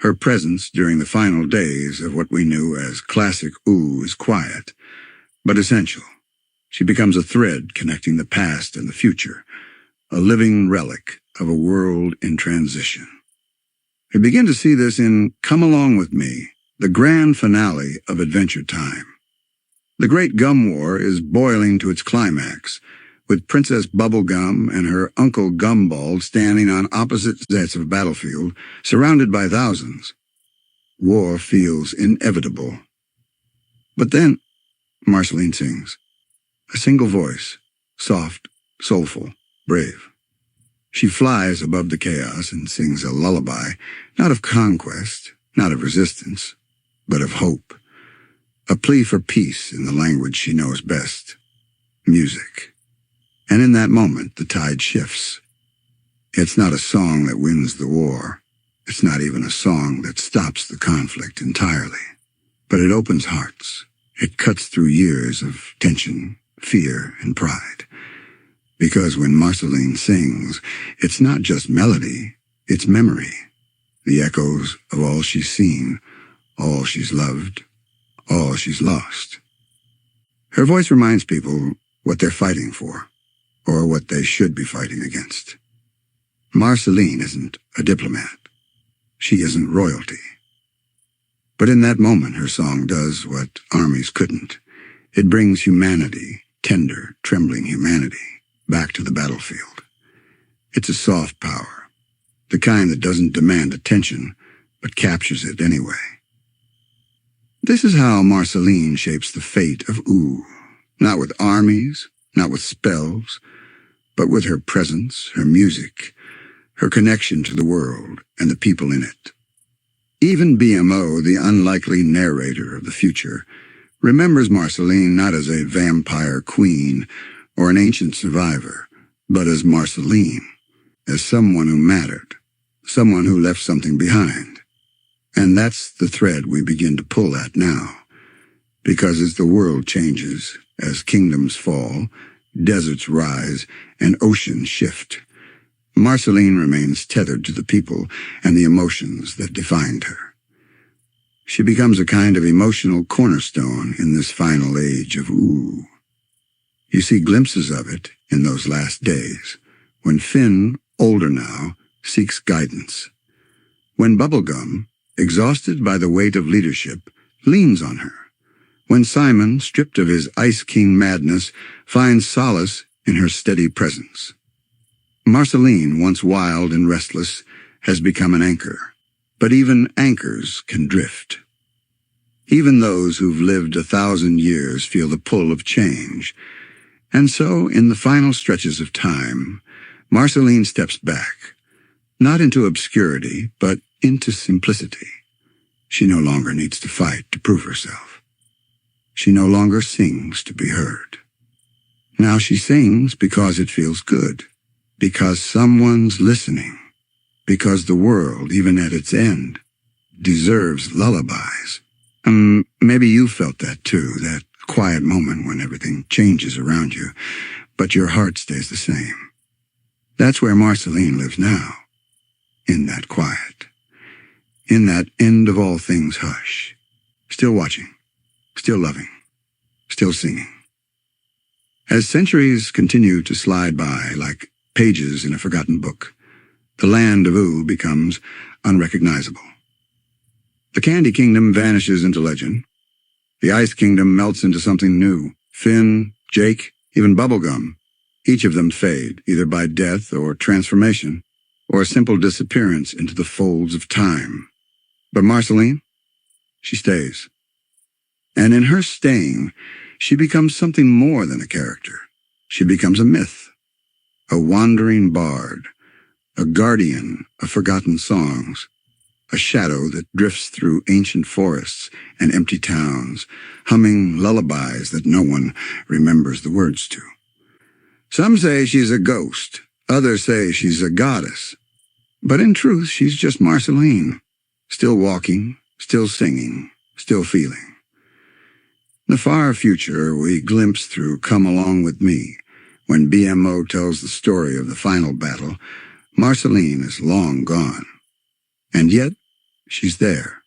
Her presence during the final days of what we knew as classic Ooo is quiet, but essential. She becomes a thread connecting the past and the future, a living relic of a world in transition. We begin to see this in Come Along With Me, the grand finale of Adventure Time. The Great Gum War is boiling to its climax, with Princess Bubblegum and her Uncle Gumball standing on opposite sides of a battlefield, surrounded by thousands. War feels inevitable. But then, Marceline sings. A single voice, soft, soulful, brave. She flies above the chaos and sings a lullaby, not of conquest, not of resistance, but of hope. A plea for peace in the language she knows best, music. And in that moment, the tide shifts. It's not a song that wins the war. It's not even a song that stops the conflict entirely. But it opens hearts. It cuts through years of tension, fear, and pride. Because when Marceline sings, it's not just melody, it's memory. The echoes of all she's seen, all she's loved, all she's lost. Her voice reminds people what they're fighting for, or what they should be fighting against. Marceline isn't a diplomat. She isn't royalty. But in that moment, her song does what armies couldn't. It brings humanity, tender, trembling humanity, back to the battlefield. It's a soft power, the kind that doesn't demand attention, but captures it anyway. This is how Marceline shapes the fate of Ooo, not with armies, not with spells, but with her presence, her music, her connection to the world and the people in it. Even BMO, the unlikely narrator of the future, remembers Marceline not as a vampire queen or an ancient survivor, but as Marceline, as someone who mattered, someone who left something behind. And that's the thread we begin to pull at now, because as the world changes, as kingdoms fall, deserts rise, and oceans shift, Marceline remains tethered to the people and the emotions that defined her. She becomes a kind of emotional cornerstone in this final age of Ooo. You see glimpses of it in those last days, when Finn, older now, seeks guidance. When Bubblegum, exhausted by the weight of leadership, leans on her. When Simon, stripped of his Ice King madness, finds solace in her steady presence. Marceline, once wild and restless, has become an anchor. But even anchors can drift. Even those who've lived 1,000 years feel the pull of change. And so, in the final stretches of time, Marceline steps back, not into obscurity, but into simplicity. She no longer needs to fight to prove herself. She no longer sings to be heard. Now she sings because it feels good, because someone's listening, because the world, even at its end, deserves lullabies. Maybe you felt that too, that quiet moment when everything changes around you, but your heart stays the same. That's where Marceline lives now, in that quiet, in that end of all things hush, still watching, still loving, still singing. As centuries continue to slide by like pages in a forgotten book, the land of Ooo becomes unrecognizable. The Candy Kingdom vanishes into legend. The Ice Kingdom melts into something new. Finn, Jake, even Bubblegum, each of them fade, either by death or transformation, or a simple disappearance into the folds of time. But Marceline, she stays. And in her staying, she becomes something more than a character. She becomes a myth, a wandering bard, a guardian of forgotten songs, a shadow that drifts through ancient forests and empty towns, humming lullabies that no one remembers the words to. Some say she's a ghost, others say she's a goddess, but in truth she's just Marceline, still walking, still singing, still feeling. In the far future we glimpse through Come Along With Me, when BMO tells the story of the final battle. Marceline is long gone, and yet she's there,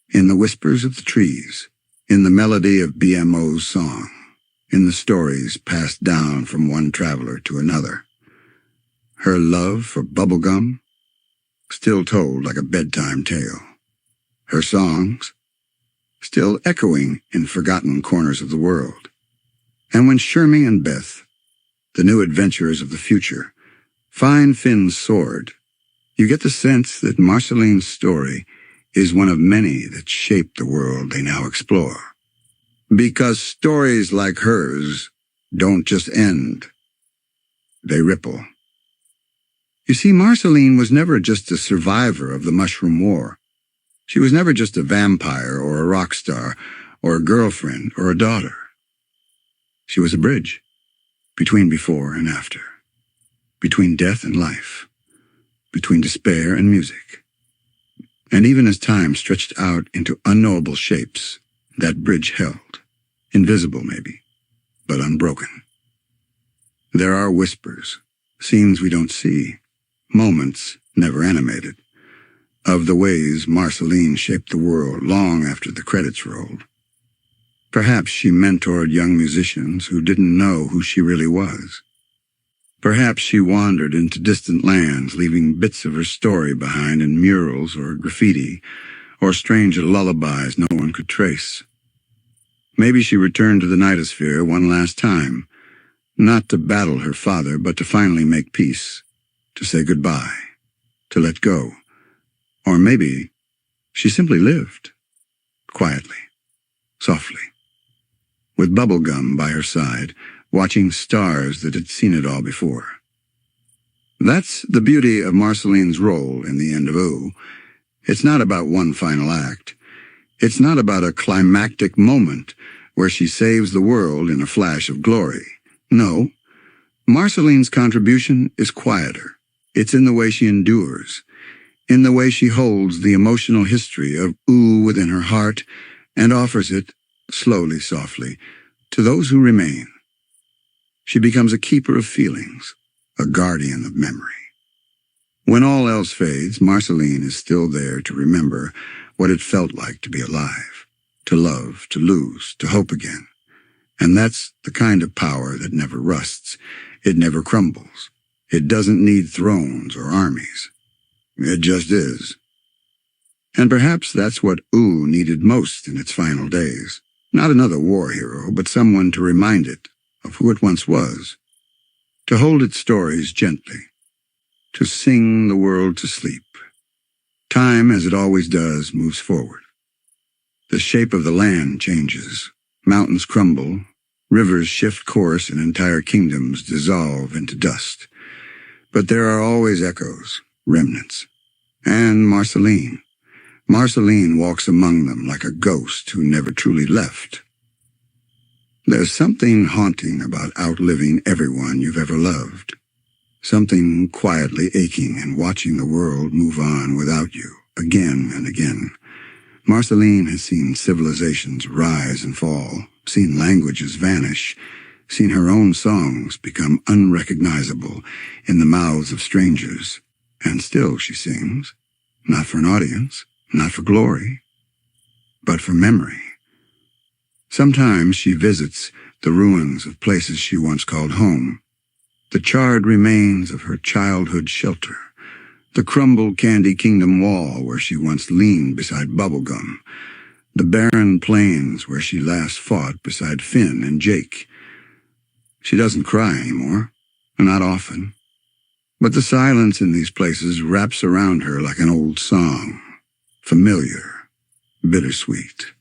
in the whispers of the trees, in the melody of BMO's song, in the stories passed down from one traveler to another. Her love for Bubblegum, still told like a bedtime tale. Her songs, still echoing in forgotten corners of the world. And when Shermie and Beth, the new adventurers of the future, find Finn's sword, you get the sense that Marceline's story is one of many that shape the world they now explore. Because stories like hers don't just end, they ripple. You see, Marceline was never just a survivor of the Mushroom War. She was never just a vampire or a rock star or a girlfriend or a daughter. She was a bridge between before and after, between death and life, between despair and music. And even as time stretched out into unknowable shapes, that bridge held, invisible maybe, but unbroken. There are whispers, scenes we don't see, moments never animated, of the ways Marceline shaped the world long after the credits rolled. Perhaps she mentored young musicians who didn't know who she really was. Perhaps she wandered into distant lands, leaving bits of her story behind in murals or graffiti, or strange lullabies no one could trace. Maybe she returned to the Nightosphere one last time, not to battle her father, but to finally make peace, to say goodbye, to let go. Or maybe she simply lived, quietly, softly, with Bubblegum by her side, watching stars that had seen it all before. That's the beauty of Marceline's role in the End of Ooo. It's not about one final act. It's not about a climactic moment where she saves the world in a flash of glory. No, Marceline's contribution is quieter. It's in the way she endures, in the way she holds the emotional history of Ooo within her heart and offers it, slowly, softly, to those who remain. She becomes a keeper of feelings, a guardian of memory. When all else fades, Marceline is still there to remember what it felt like to be alive, to love, to lose, to hope again. And that's the kind of power that never rusts. It never crumbles. It doesn't need thrones or armies. It just is. And perhaps that's what Ooo needed most in its final days. Not another war hero, but someone to remind it of who it once was, to hold its stories gently, to sing the world to sleep. Time, as it always does, moves forward. The shape of the land changes. Mountains crumble, Rivers shift course and entire kingdoms dissolve into dust. But there are always echoes, remnants. And Marceline. Marceline walks among them like a ghost who never truly left. There's something haunting about outliving everyone you've ever loved. Something quietly aching and watching the world move on without you, again and again. Marceline has seen civilizations rise and fall, seen languages vanish, seen her own songs become unrecognizable in the mouths of strangers. And still she sings, not for an audience, not for glory, but for memory. Sometimes she visits the ruins of places she once called home, the charred remains of her childhood shelter, the crumbled Candy Kingdom wall where she once leaned beside Bubblegum, the barren plains where she last fought beside Finn and Jake. She doesn't cry anymore, not often, but the silence in these places wraps around her like an old song, familiar, bittersweet.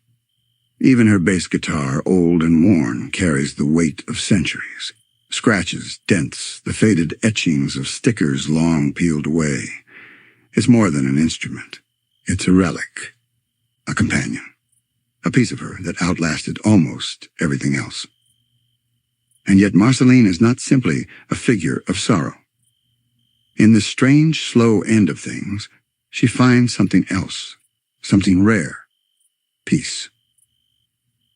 Even her bass guitar, old and worn, carries the weight of centuries. Scratches, dents, the faded etchings of stickers long peeled away. It's more than an instrument. It's a relic, a companion, a piece of her that outlasted almost everything else. And yet Marceline is not simply a figure of sorrow. In the strange, slow end of things, she finds something else, something rare, peace.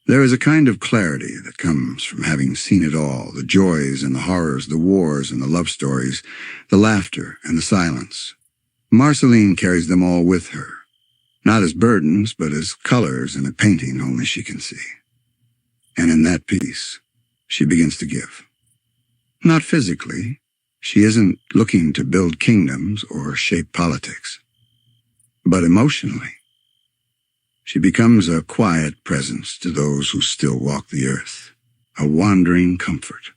There is a kind of clarity that comes from having seen it all, the joys and the horrors, the wars and the love stories, the laughter and the silence. Marceline carries them all with her, not as burdens, but as colors in a painting only she can see. And in that peace, she begins to give. Not physically. She isn't looking to build kingdoms or shape politics. But emotionally, she becomes a quiet presence to those who still walk the earth, a wandering comfort.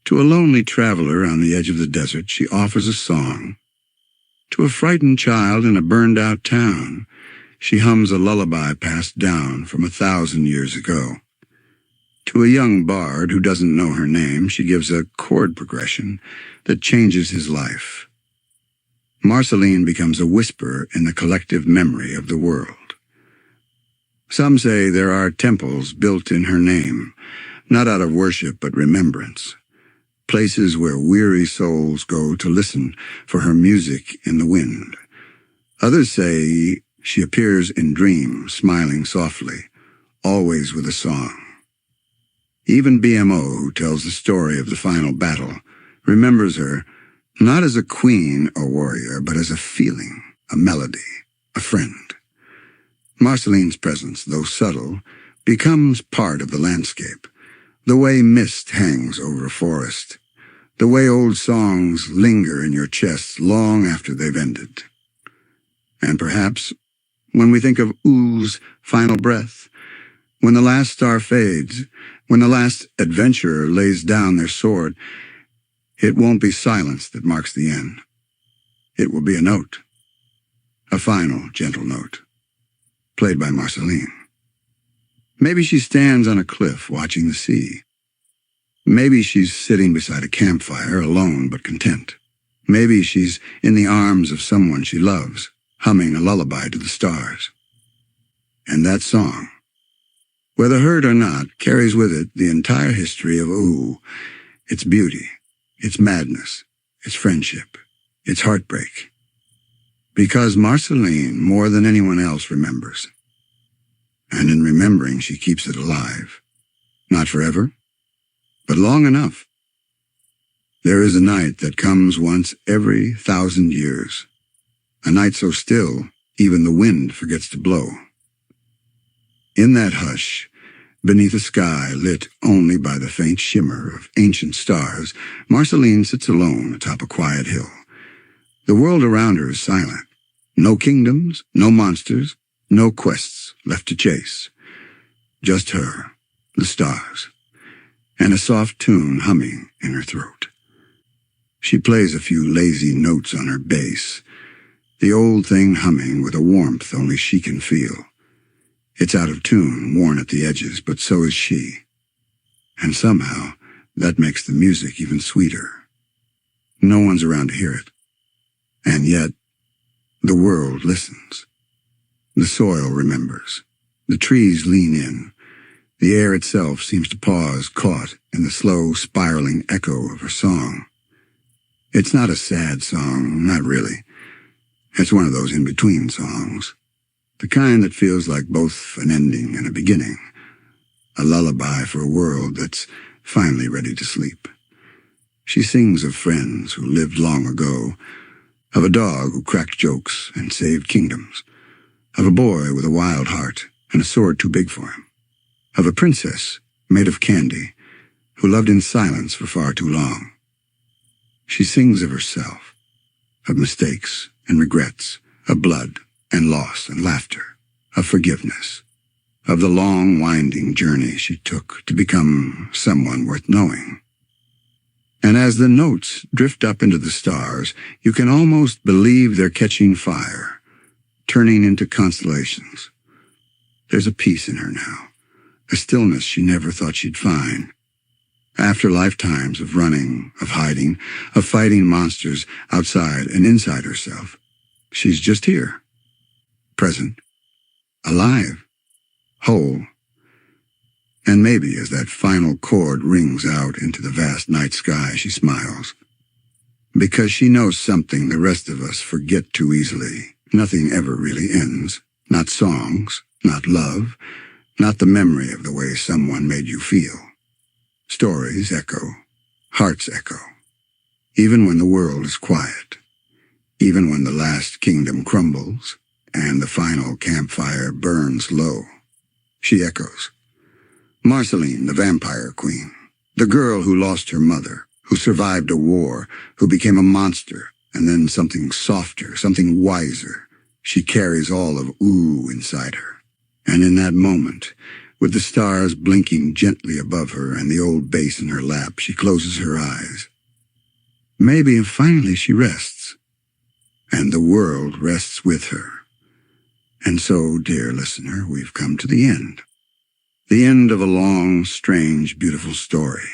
To a lonely traveler on the edge of the desert, she offers a song. To a frightened child in a burned-out town, she hums a lullaby passed down from 1,000 years ago. To a young bard who doesn't know her name, she gives a chord progression that changes his life. Marceline becomes a whisper in the collective memory of the world. Some say there are temples built in her name, not out of worship but remembrance, places where weary souls go to listen for her music in the wind. Others say she appears in dreams, smiling softly, always with a song. Even BMO, who tells the story of the final battle, remembers her not as a queen or warrior, but as a feeling, a melody, a friend. Marceline's presence, though subtle, becomes part of the landscape, the way mist hangs over a forest, the way old songs linger in your chest long after they've ended. And perhaps, when we think of Oo's final breath, when the last star fades, when the last adventurer lays down their sword, it won't be silence that marks the end. It will be a note, a final, gentle note, played by Marceline. Maybe she stands on a cliff watching the sea. Maybe she's sitting beside a campfire, alone but content. Maybe she's in the arms of someone she loves, humming a lullaby to the stars. And that song, whether heard or not, carries with it the entire history of Ooo, its beauty, its madness, its friendship, its heartbreak. Because Marceline, more than anyone else, remembers. And in remembering, she keeps it alive. Not forever, but long enough. There is a night that comes once every 1,000 years. A night so still, even the wind forgets to blow. In that hush, beneath a sky lit only by the faint shimmer of ancient stars, Marceline sits alone atop a quiet hill. The world around her is silent. No kingdoms, no monsters, no quests left to chase. Just her, the stars, and a soft tune humming in her throat. She plays a few lazy notes on her bass, the old thing humming with a warmth only she can feel. It's out of tune, worn at the edges, but so is she. And somehow, that makes the music even sweeter. No one's around to hear it. And yet, the world listens. The soil remembers. The trees lean in. The air itself seems to pause, caught in the slow, spiraling echo of her song. It's not a sad song, not really. It's one of those in-between songs. The kind that feels like both an ending and a beginning. A lullaby for a world that's finally ready to sleep. She sings of friends who lived long ago, of a dog who cracked jokes and saved kingdoms, of a boy with a wild heart and a sword too big for him, of a princess made of candy who loved in silence for far too long. She sings of herself, of mistakes and regrets, of blood and loss and laughter, of forgiveness, of the long, winding journey she took to become someone worth knowing. And as the notes drift up into the stars, you can almost believe they're catching fire, turning into constellations. There's a peace in her now, a stillness she never thought she'd find. After lifetimes of running, of hiding, of fighting monsters outside and inside herself, she's just here, present, alive, whole. And maybe as that final chord rings out into the vast night sky, she smiles. Because she knows something the rest of us forget too easily. Nothing ever really ends. Not songs, not love, not the memory of the way someone made you feel. Stories echo, hearts echo. Even when the world is quiet. Even when the last kingdom crumbles and the final campfire burns low. She echoes. Marceline the Vampire Queen, the girl who lost her mother, who survived a war, who became a monster, and then something softer, something wiser. She carries all of Ooo inside her. And in that moment, with the stars blinking gently above her and the old bass in her lap, she closes her eyes. Maybe finally she rests, and the world rests with her. And so, dear listener, we've come to the end. The end of a long, strange, beautiful story.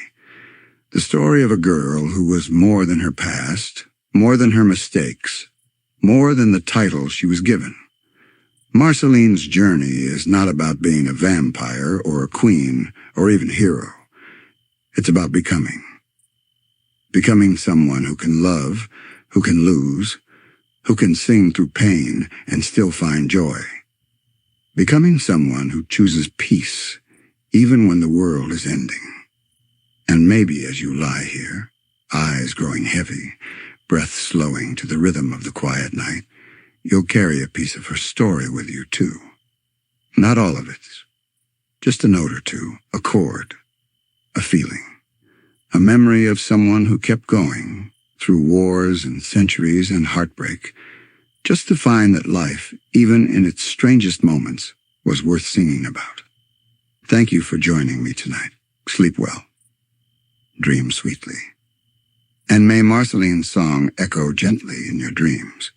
The story of a girl who was more than her past, more than her mistakes, more than the title she was given. Marceline's journey is not about being a vampire or a queen or even hero. It's about becoming. Becoming someone who can love, who can lose, who can sing through pain and still find joy. Becoming someone who chooses peace even when the world is ending. And maybe as you lie here, eyes growing heavy, breath slowing to the rhythm of the quiet night, you'll carry a piece of her story with you too. Not all of it, just a note or two, a chord, a feeling, a memory of someone who kept going through wars and centuries and heartbreak, just to find that life, even in its strangest moments, was worth singing about. Thank you for joining me tonight. Sleep well. Dream sweetly. And may Marceline's song echo gently in your dreams.